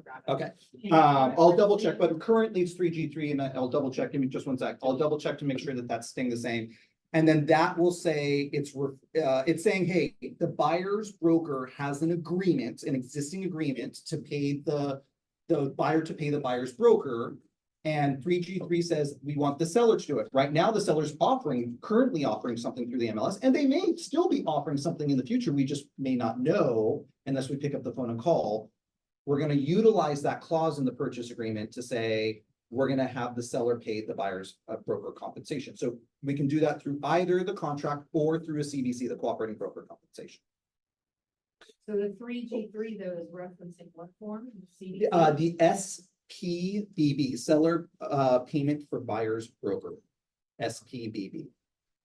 I: I'll double check, but currently it's 3G3, and I'll double check. Give me just one sec. I'll double check to make sure that that's staying the same. And then that will say it's saying, hey, the buyer's broker has an agreement, an existing agreement to pay the buyer to pay the buyer's broker. And 3G3 says we want the seller to do it. Right now, the seller's currently offering something through the MLS, and they may still be offering something in the future. We just may not know unless we pick up the phone and call. we're gonna utilize that clause in the purchase agreement to say, we're gonna have the seller pay the buyer's broker compensation. So we can do that through either the contract or through a CBC, the cooperating broker compensation.
B: So the 3G3 though is referencing what form? CDC?
I: The SPBB, seller payment for buyer's broker. SPBB.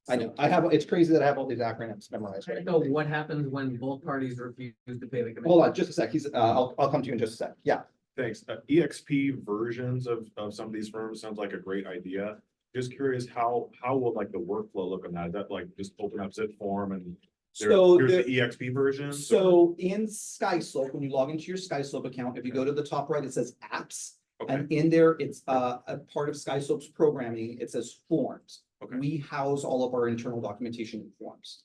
I: I know, it's crazy that I have all these acronyms memorized.
E: I
I: Right?
E: don't know what happens when both parties refuse to pay the commission.
I: Hold on, just a sec. I'll come to you in just a sec. Yeah.
K: Thanks. EXP versions of some of these firms sounds like a great idea. Just curious, how will like the workflow look on that? Is that like just open up zip form and here's the EXP version?
I: So in SkySlope, when you log into your SkySlope account, if you go to the top right, it says apps.
K: Okay,
I: And in there, it's a part of SkySlope's programming. It says forms.
K: okay,
I: We house all of our internal documentation in forms.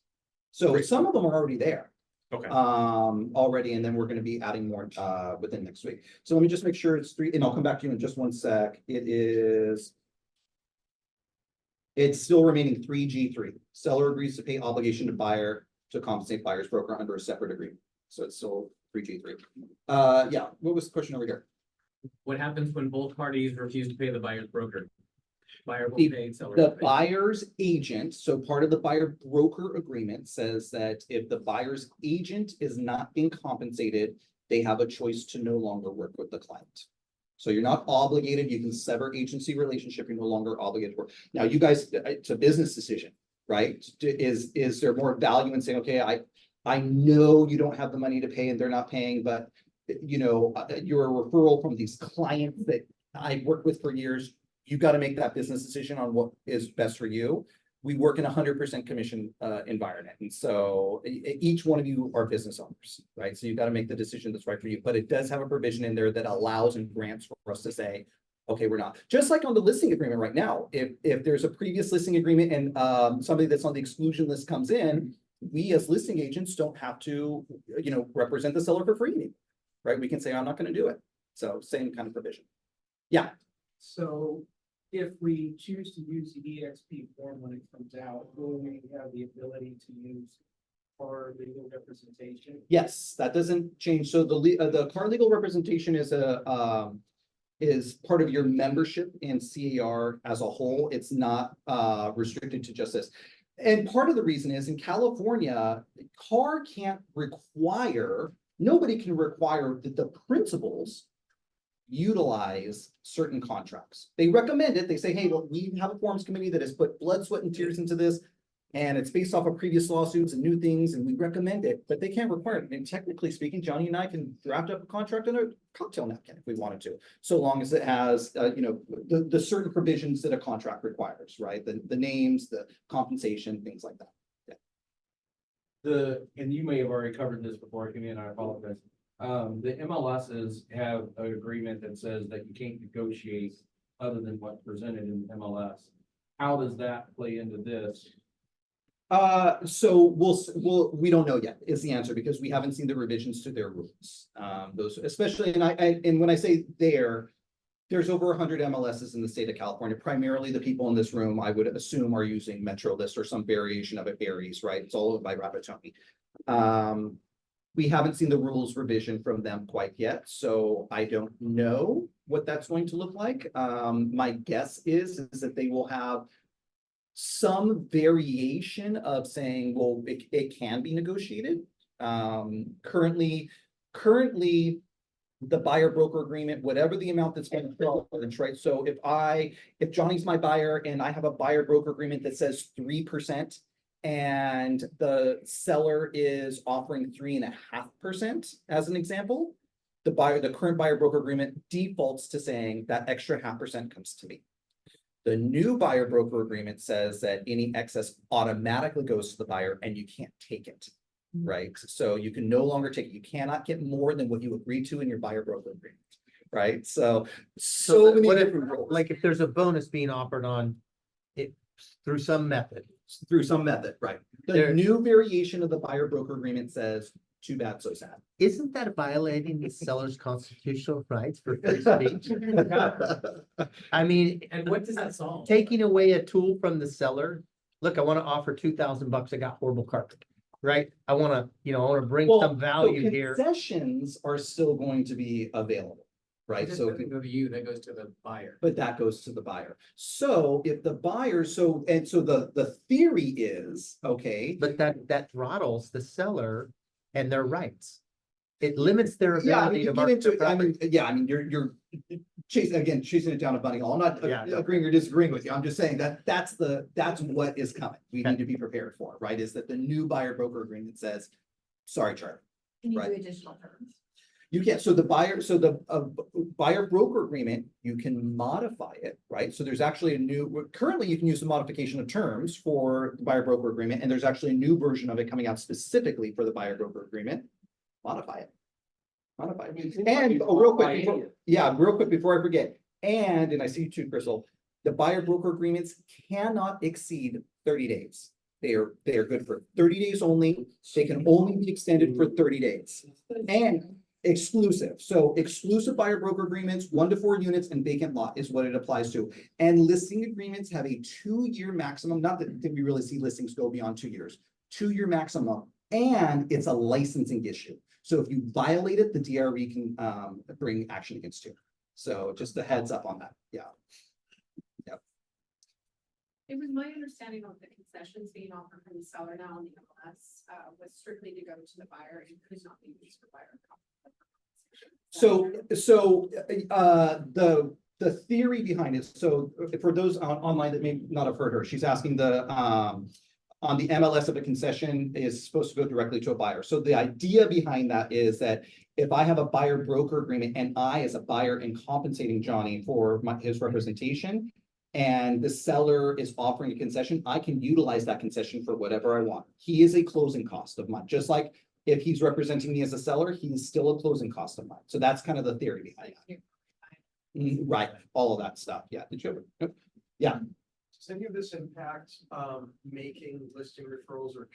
I: So
K: Great.
I: some of them are already there.
K: okay.
I: Already, and then we're gonna be adding more within next week. So let me just make sure it's 3, and I'll come back to you in just one sec. It's still remaining 3G3. Seller agrees to pay obligation to buyer to compensate buyer's broker under a separate agreement. So it's still 3G3. Yeah, what was the question over here?
E: What happens when both parties refuse to pay the buyer's broker? Buyer will
I: The-
E: pay, seller
I: The
E: will pay.
I: buyer's agent, so part of the buyer broker agreement says that if the buyer's agent is not being compensated, they have a choice to no longer work with the client. So you're not obligated, you can sever agency relationship, you're no longer obligated to work. Now, you guys, it's a business decision, right? Is there more value in saying, okay, I know you don't have the money to pay and they're not paying, but you're a referral from these clients that I've worked with for years. You got to make that business decision on what is best for you. We work in 100% commission environment. And so each one of you are business owners, right? So you've got to make the decision that's right for you, but it does have a provision in there that allows and grants for us to say, okay, we're not. Just like on the listing agreement right now, if there's a previous listing agreement and somebody that's on the exclusion list comes in, we as listing agents don't have to, represent the seller for free anymore, right? We can say, I'm not going to do it. So same kind of provision. Yeah.
L: So if we choose to use the EXP form when it comes out, will we have the ability to use our legal representation?
I: Yes, that doesn't change. So the car legal representation is is part of your membership in CAR as a whole. It's not restricted to just this. And part of the reason is in California, CAR can't require, nobody can require that the principals utilize certain contracts. They recommend it. They say, hey, look, we have a forms committee that has put blood, sweat, and tears into this. And it's based off of previous lawsuits and new things, and we recommend it, but they can't require it. And technically speaking, Johnny and I can draft up a contract on a cocktail napkin if we wanted to, so long as it has, the certain provisions that a contract requires, right? The names, the compensation, things like that.
C: And you may have already covered this before I came in, I apologize. The MLSs have an agreement that says that you can't negotiate other than what's presented in the MLS. How does that play into this?
I: So we don't know yet is the answer, because we haven't seen the revisions to their rules. Those especially, and when I say there's over 100 MLSs in the state of California. Primarily the people in this room, I would assume, are using MetroList or some variation of it, Aries, right? It's all owned by Rapattoni. We haven't seen the rules revision from them quite yet, so I don't know what that's going to look like. My guess is that they will have some variation of saying, well, it can be negotiated. Currently, the buyer broker agreement, whatever the amount that's been charged, right? So if Johnny's my buyer and I have a buyer broker agreement that says 3%, and the seller is offering 3.5% as an example, the current buyer broker agreement defaults to saying that extra 0.5% comes to me. The new buyer broker agreement says that any excess automatically goes to the buyer and you can't take it, right? So you can no longer take it. You cannot get more than what you agreed to in your buyer broker agreement, right? So many different rules.
H: Like if there's a bonus being offered on it through some method.
I: Through some method, right? The
H: There-
I: new variation of the buyer broker agreement says, too bad, so sad.
H: Isn't that violating the seller's constitutional rights for free speech? I mean,
E: And what does that solve?
H: taking away a tool from the seller. Look, I want to offer $2,000. I got horrible carpet. right? I wanna, I wanna bring
I: Well,
H: some
I: so
H: value here.
I: concessions are still going to be available, right?
E: That
I: So,
E: doesn't go to you, that goes to the buyer.
I: but that goes to the buyer. So if the buyer, so the theory is, okay.
H: But that throttles the seller and their rights. It limits their
I: Yeah, I
H: ability
I: mean,
H: to
I: you get
H: market
I: into,
H: their
I: I
H: property.
I: mean, yeah, I mean, you're chasing it down a bunny hole. I'm not
H: Yeah, no.
I: agreeing or disagreeing with you. I'm just saying that that's what is coming. We need to be prepared for, right? Is that the new buyer broker agreement says, sorry, Charlie.
B: Can you do
I: Right.
B: additional terms?
I: You can, so the buyer broker agreement, you can modify it, right? So there's actually currently you can use the modification of terms for the buyer broker agreement, and there's actually a new version of it coming out specifically for the buyer broker agreement. Modify it. Modify it. And real quick before I forget, and I see you too, Crystal, the buyer broker agreements cannot exceed 30 days. They are good for 30 days only. They can only be extended for 30 days. And exclusive. So exclusive buyer broker agreements, 1 to 4 units and vacant lot is what it applies to. And listing agreements have a 2-year maximum, not that we really see listings go beyond 2 years, 2-year maximum, and it's a licensing issue. So if you violate it, the DRE can bring action against you. So just a heads up on that. Yeah.
B: It was my understanding of the concessions being offered from the seller now on the MLS, was strictly to go to the buyer and could not be used for buyer.
I: So the theory behind it, so for those online that may not have heard her, she's asking on the MLS of a concession is supposed to go directly to a buyer. So the idea behind that is that if I have a buyer broker agreement and I as a buyer am compensating Johnny for his representation, and the seller is offering a concession, I can utilize that concession for whatever I want. He is a closing cost of mine, just like if he's representing me as a seller, he's still a closing cost of mine. So that's kind of the theory behind it. Right, all of that stuff. Yeah, did you ever? Yeah.
L: Does any of this impact, making listing referrals or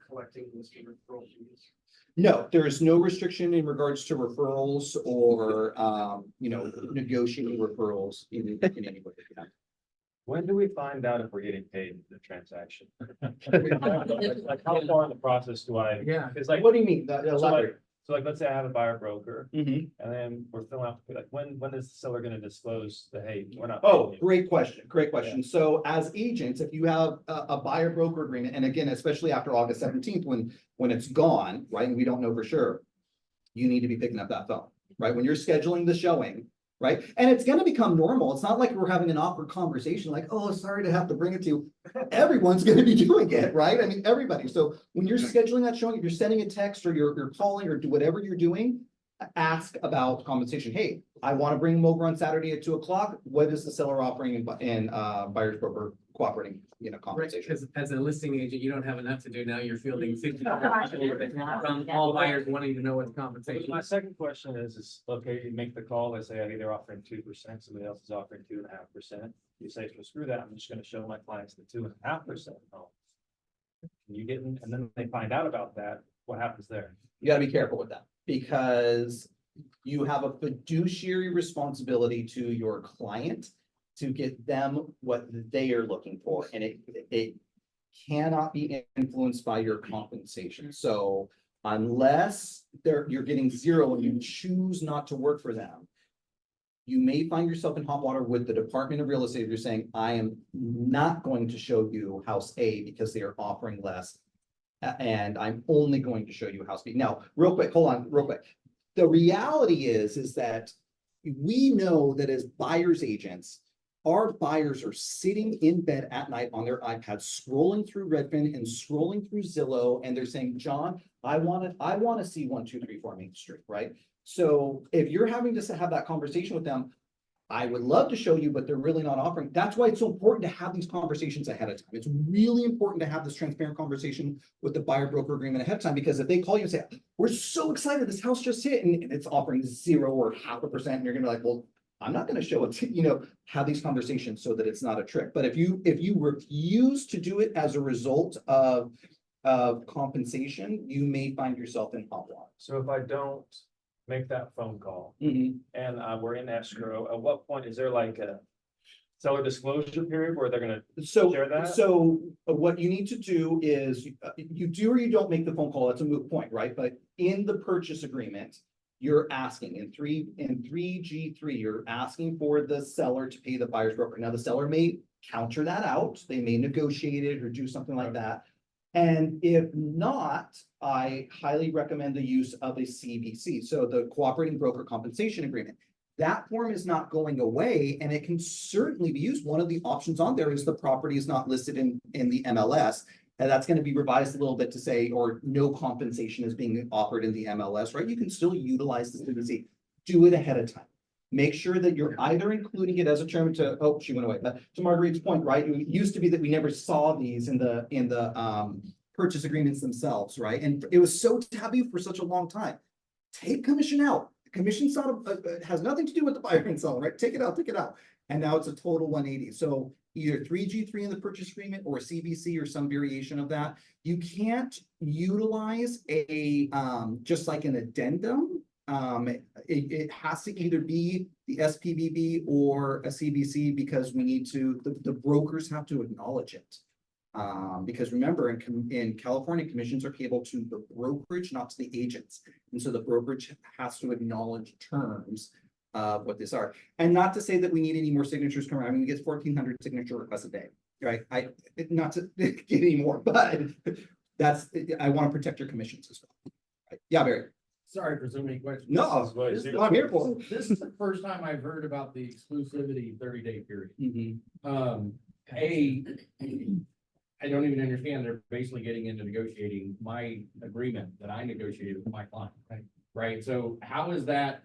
L: collecting listing referral fees?
I: No, there is no restriction in regards to referrals or, negotiating referrals in any way. Yeah.
A: When do we find out if we're getting paid in the transaction? Like how far in the process do I?
E: Yeah.
A: It's like,
I: What do you mean?
A: so like, let's say I have a buyer broker
I: Mhm.
A: and then we're filling out, like, when is the seller gonna disclose the, hey, we're not.
I: Oh,
A: paying you?
I: great question, great question. So as agents, if you have a buyer broker agreement, and again, especially after August 17th, when it's gone, right, and we don't know for sure, you need to be picking up that phone, right? When you're scheduling the showing, right? And it's gonna become normal. It's not like we're having an awkward conversation like, oh, sorry to have to bring it to you. Everyone's gonna be doing it, right? I mean, everybody. So when you're scheduling that showing, if you're sending a text or you're calling or do whatever you're doing, ask about compensation. Hey, I want to bring them over on Saturday at 2:00. What is the seller offering in buyer's broker cooperating,
E: Right,
I: compensation?
E: because as a listing agent, you don't have enough to do now, you're fielding 50 from all buyers wanting to know what the compensation
A: My
E: is.
A: second question is, okay, you make the call, they say, hey, they're offering 2%, somebody else is offering 2.5%. You say, well, screw that, I'm just gonna show my clients the 2.5%. You get, and then they find out about that, what happens there?
I: You gotta be careful with that because you have a fiduciary responsibility to your client to get them what they are looking for, and it cannot be influenced by your compensation. So unless you're getting zero and you choose not to work for them, you may find yourself in hot water with the Department of Real Estate. If you're saying, I am not going to show you house A because they are offering less, and I'm only going to show you house B. Now, real quick, hold on, real quick. The reality is that we know that as buyer's agents, our buyers are sitting in bed at night on their iPad, scrolling through Redfin and scrolling through Zillow, and they're saying, John, I want to see 1, 2, 3, 4 Main Street, right? So if you're having to have that conversation with them, I would love to show you, but they're really not offering. That's why it's so important to have these conversations ahead of time. It's really important to have this transparent conversation with the buyer broker agreement ahead of time, because if they call you and say, we're so excited, this house just hit, and it's offering 0 or 0.5%, and you're gonna be like, well, I'm not gonna show it to, have these conversations so that it's not a trick. But if you refuse to do it as a result of compensation, you may find yourself in hot water.
A: So if I don't make that phone call
I: Mhm.
A: and we're in escrow, at what point is there like seller disclosure period where they're gonna
I: So,
A: share that?
I: what you need to do is, you do or you don't make the phone call, that's a moot point, right? But in the purchase agreement, you're asking in three G3, you're asking for the seller to pay the buyer's broker. Now, the seller may counter that out, they may negotiate it or do something like that. And if not, I highly recommend the use of a CBC, so the Cooperating Broker Compensation Agreement. That form is not going away and it can certainly be used. One of the options on there is the property is not listed in the MLS. And that's going to be revised a little bit to say, or no compensation is being offered in the MLS, right? You can still utilize the CBC. Do it ahead of time. Make sure that you're either including it as a term to, oh, she went away, but to Marguerite's point, right? It used to be that we never saw these in the purchase agreements themselves, right? And it was so taboo for such a long time. Take commission out. Commission has nothing to do with the buyer and seller, right? Take it out. And now it's a total 180. So either 3G3 in the purchase agreement or CBC or some variation of that. You can't utilize a just like an addendum. It has to either be the SPBB or a CBC because we need to, the brokers have to acknowledge it. Because remember, in California, commissions are payable to the brokerage, not to the agents. And so the brokerage has to acknowledge terms of what these are. And not to say that we need any more signatures coming. I mean, we get 1,400 signature requests a day, right? Not to get any more, but I want to protect your commissions as well. Right? Yeah, Barry.
C: Sorry for so many questions.
I: No,
C: This is-
I: I'm here for.
C: This is the first time I've heard about the exclusivity 30-day period.
I: Mhm.
C: I don't even understand. They're basically getting into negotiating my agreement that I negotiated with my client. Right? So how is that?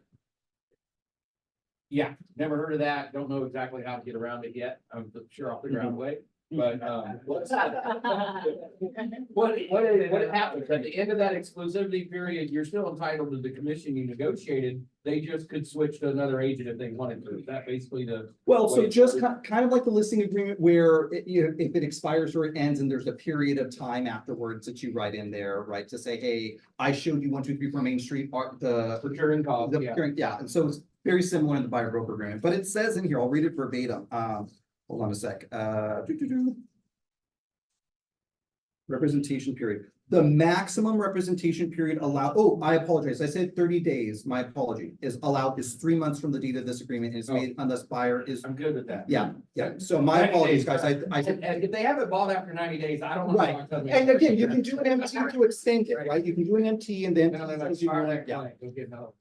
C: Yeah, never heard of that. Don't know exactly how to get around it yet. I'm sure I'll figure out a way. But what happens at the end of that exclusivity period? You're still entitled to the commission you negotiated. They just could switch to another agent if they wanted to. Is that basically the?
I: Well, so just kind of like the listing agreement where if it expires or it ends and there's a period of time afterwards that you write in there, right? To say, hey, I showed you 1, 2, 3, 4 Main Street, the
C: Procuring cost, yeah.
I: yeah. And so it's very similar in the buyer broker agreement, but it says in here, I'll read it verbatim. Hold on a sec. Representation period. The maximum representation period allowed, oh, I apologize. I said 30 days. My apology is allowed is 3 months from the date of this agreement is made unless buyer is.
C: I'm good with that.
I: Yeah. So my apologies, guys. I
C: And if they haven't bought after 90 days, I don't want
I: Right.
C: to.
I: And again, you can do an MT to extend it, right? You can do an MT and then. Yeah.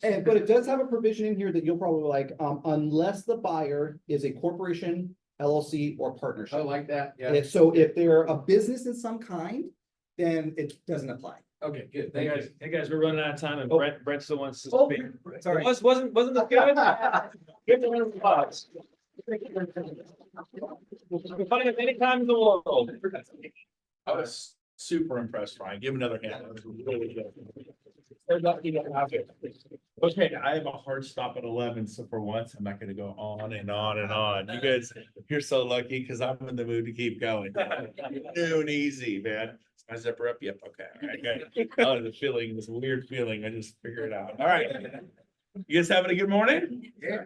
I: And, but it does have a provision in here that you'll probably like, unless the buyer is a corporation, LLC, or partnership.
C: I like that, yeah.
I: And so if they're a business in some kind, then it doesn't apply.
C: Okay, good.
A: Hey
C: Thank you.
A: guys, we're running out of time and
I: Oh.
A: Brent still wants to
I: Oh,
A: speak.
I: sorry.
A: Wasn't this good? Give the round of applause. Funny at any time in the world.
F: I was super impressed, Ryan. Give him another hand. That was really good.
A: We're lucky to have it.
F: Okay, I have a hard stop at 11, so for once, I'm not gonna go on and on and on. You guys, you're so lucky because I'm in the mood to keep going. Noon easy, man. Is my zipper up? Yep, okay, all right, good. Oh, the feeling, this weird feeling, I just figured it out. All right. You guys having a good morning?
C: Yeah.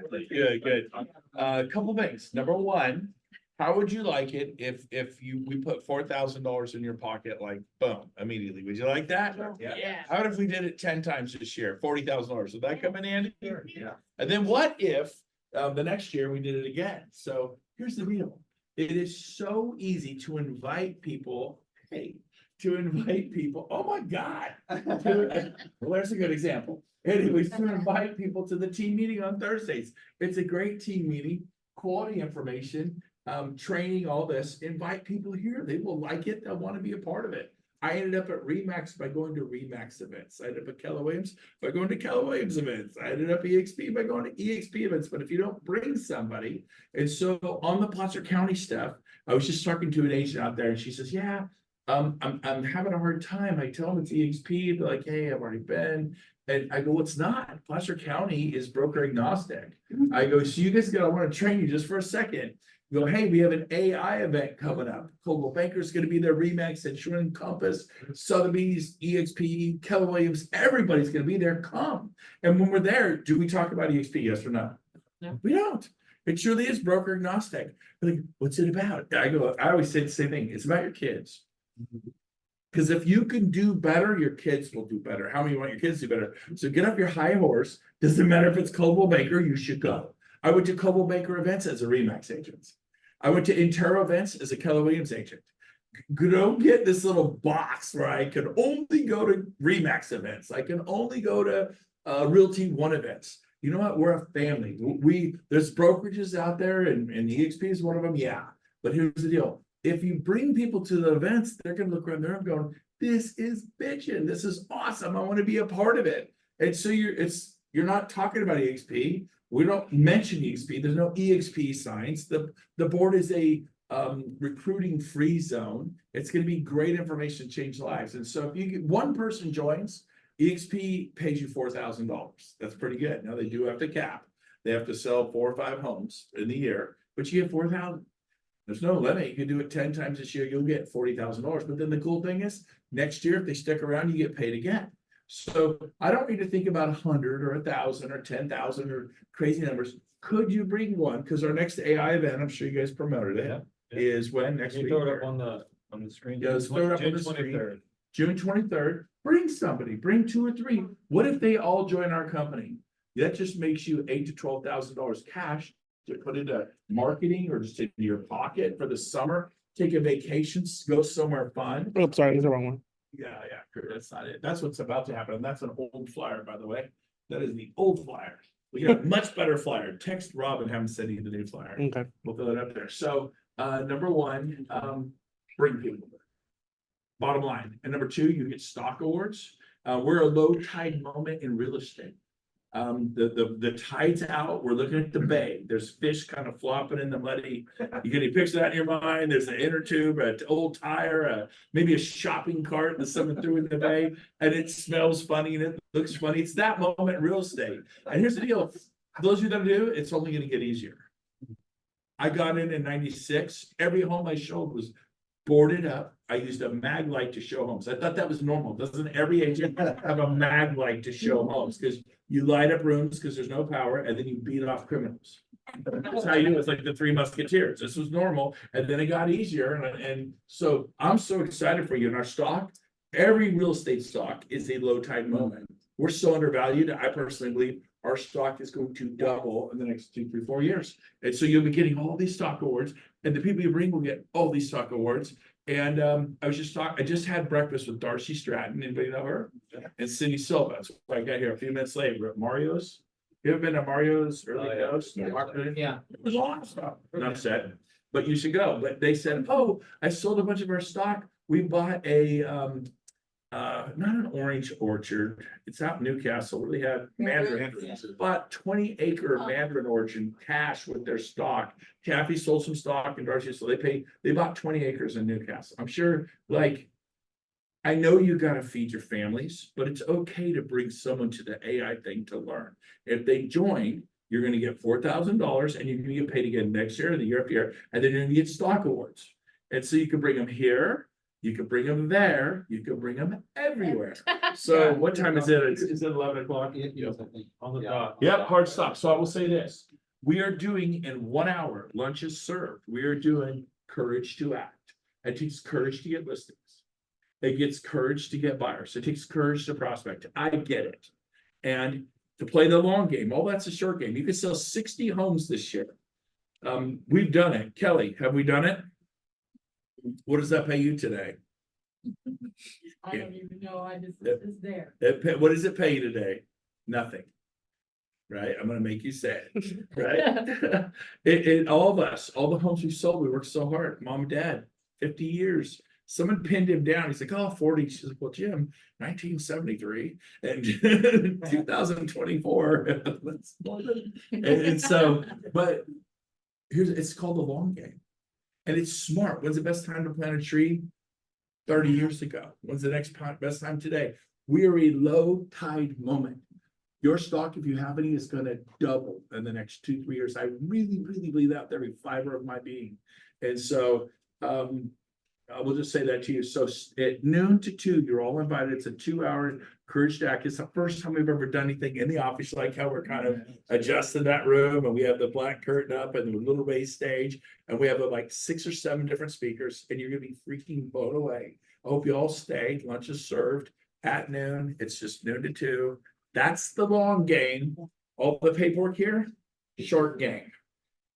F: Good. A couple things. Number one, how would you like it if we put $4,000 in your pocket, like boom, immediately? Would you like that?
B: Yeah.
F: How about if we did it 10 times this year, $40,000? Would that come in handy?
C: Yeah.
F: And then what if the next year we did it again? So here's the deal. It is so easy to invite people. Hey, to invite people. Oh my God. Well, there's a good example. Anyways, to invite people to the team meeting on Thursdays. It's a great team meeting, quality information, training, all this. Invite people here. They will like it. They'll want to be a part of it. I ended up at Remax by going to Remax events. I ended up at Keller Williams by going to Keller Williams events. I ended up at EXP by going to EXP events. But if you don't bring somebody, and so on the Placer County stuff, I was just talking to an agent out there, and she says, "Yeah, I'm having a hard time." I tell them it's EXP. They're like, "Hey, I've already been." And I go, "Well, it's not. Placer County is broker agnostic." I go, "So you guys I want to train you just for a second." Go, "Hey, we have an AI event coming up. Coldwell Banker's going to be there, Remax, Insurance, Compass, Sotheby's, EXP, Keller Williams. Everybody's going to be there. Come." And when we're there, do we talk about EXP? Yes or no?
B: No.
F: We don't. It truly is broker agnostic. Like, what's it about? I always say the same thing. It's about your kids. Because if you can do better, your kids will do better. How many want your kids to do better? So get up your high horse. Doesn't matter if it's Coldwell Banker, you should go. I went to Coldwell Banker events as a Remax agent. I went to Intero events as a Keller Williams agent. Don't get this little box where I can only go to Remax events. I can only go to Realty One events. You know what? We're a family. There's brokerages out there, and EXP is one of them. Yeah, but here's the deal: if you bring people to the events, they're gonna look around there and going, "This is bitchin'. This is awesome. I want to be a part of it." And so you're not talking about EXP. We don't mention EXP. There's no EXP signs. The board is a recruiting free zone. It's going to be great information to change lives. And so if you get one person joins, EXP pays you $4,000. That's pretty good. Now they do have to cap. They have to sell 4 or 5 homes in the year, but you get 4,000. There's no limit. You can do it 10 times this year. You'll get $40,000. But then the cool thing is next year, if they stick around, you get paid again. So I don't need to think about 100 or 1,000 or 10,000 or crazy numbers. Could you bring one? Because our next AI event, I'm sure you guys promoted it, is when next week.
A: Throw it up on the screen.
F: Yeah, let's throw it up on the
A: June
F: screen.
A: 23rd.
F: June 23rd. Bring somebody. Bring 2 or 3. What if they all join our company? That just makes you $8,000 to $12,000 cash to put into marketing or just into your pocket for the summer. Take a vacation, go somewhere fun.
L: Oh, sorry, that's the wrong one.
F: Yeah, that's not it. That's what's about to happen. And that's an old flyer, by the way. That is the old flyer. We got a much better flyer. Text Rob and have him send you the new flyer.
L: Okay.
F: We'll fill it up there. So, number one, bring people. Bottom line. And number 2, you get stock awards. We're a low tide moment in real estate. The tide's out. We're looking at the bay. There's fish kind of flopping in the muddy. You get any picture of that in your mind? There's an inner tube, an old tire, maybe a shopping cart that someone threw in the bay, and it smells funny and it looks funny. It's that moment in real estate. And here's the deal: for those of you that do, it's only going to get easier. I got in 96. Every home I showed was boarded up. I used a mag light to show homes. I thought that was normal. Doesn't every agent have a mag light to show homes? Because you light up rooms because there's no power, and then you beat off criminals. That's how you do it. It's like the 3 Musketeers. This was normal, and then it got easier. And so I'm so excited for you. In our stock, every real estate stock is a low tide moment. We're so undervalued. I personally believe our stock is going to double in the next 2, 3, 4 years. And so you'll be getting all these stock awards, and the people you bring will get all these stock awards. And I just had breakfast with Darcy Stratton. Anybody know her? And Cindy Silva. So I got here a few minutes late. We're at Mario's. You ever been to Mario's early ghost?
E: Yeah.
F: It was awesome. Enough said, but you should go. But they said, "Oh, I sold a bunch of our stock. We bought a not an orange orchard. It's out in Newcastle. Really had mandarin. Bought 20-acre mandarin orchard cash with their stock. Kathy sold some stock and Darcy, so they bought 20 acres in Newcastle. I'm sure, like, I know you got to feed your families, but it's okay to bring someone to the AI thing to learn. If they join, you're going to get $4,000 and you're going to get paid again next year and the year after year, and then you're going to get stock awards. And so you can bring them here. You could bring them there, you could bring them everywhere. So what time is it? Is it 11 o'clock?
A: On the dot.
F: Yep, hard stop. So I will say this. We are doing in 1 hour, lunch is served. We are doing courage to act. It takes courage to get listings. It gets courage to get buyers. It takes courage to prospect. I get it. And to play the long game, all that's a short game. You could sell 60 homes this year. We've done it. Kelly, have we done it? What does that pay you today?
B: I don't even know, I just, it's there.
F: What does it pay you today? Nothing. Right? I'm gonna make you say it, right? It all of us, all the homes we sold, we worked so hard. Mom and dad, 50 years. Someone pinned him down. He's like, "Oh, 40." She's like, "Well, Jim, 1973 and 2024." And so, but it's called the long game. And it's smart. When's the best time to plant a tree? 30 years ago. When's the next best time today? We are a low tide moment. Your stock, if you have any, is going to double in the next 2, 3 years. I really, really believe that with every fiber of my being. And so I will just say that to you. So at noon to 2, you're all invited. It's a 2-hour Courage Jack. It's the first time we've ever done anything in the office, like how we're kind of adjusting that room, and we have the black curtain up and the little base stage, and we have like 6 or 7 different speakers, and you're gonna be freaking blown away. I hope you all stay. Lunch is served at noon. It's just noon to 2. That's the long game. All the paperwork here, short game.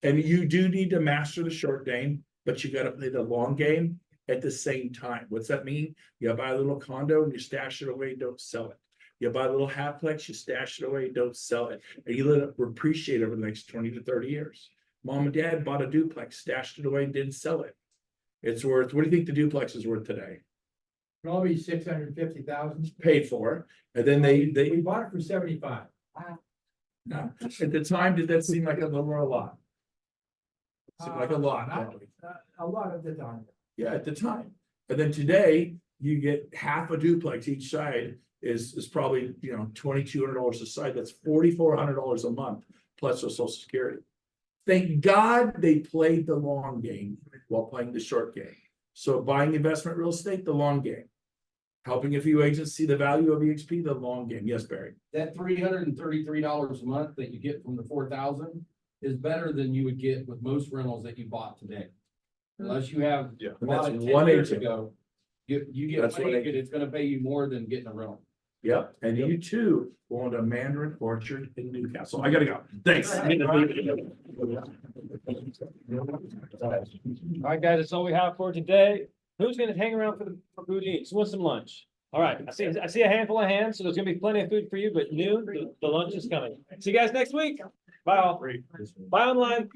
F: And you do need to master the short game, but you gotta play the long game at the same time. What's that mean? You buy a little condo and you stash it away, don't sell it. You buy a little halfplex, you stash it away, don't sell it. And you let it appreciate over the next 20 to 30 years. Mom and dad bought a duplex, stashed it away, and didn't sell it. It's worth, what do you think the duplex is worth today?
C: Probably 650,000.
F: Paid for, and then they
C: We bought it for 75.
F: no, at the time, did that seem like a little or a lot? Seemed like a lot. probably.
C: A lot of the time.
F: Yeah, at the time. And then today, you get half a duplex each side is probably, $2,200 a side. That's $4,400 a month plus the Social Security. Thank God they played the long game while playing the short game. So buying investment real estate, the long game. Helping a few agents see the value of EXP, the long game. Yes, Barry.
C: That $333 a month that you get from the 4,000 is better than you would get with most rentals that you bought today. Unless you have.
K: Yeah.
C: bought
F: That's
C: it 10
F: one
C: years
F: agent.
C: ago, you get
F: That's
C: one
F: one
C: agent, it's gonna pay you more than getting a rental.
F: Yep, and you too owned a Mandarin Orchard in Newcastle. I gotta go. Thanks.
A: All right, guys, that's all we have for today. Who's gonna hang around for food to eat? Who wants some lunch? All right, I see a handful of hands, so there's gonna be plenty of food for you, but noon, the lunch is coming. See you guys next week. Bye all. Bye online.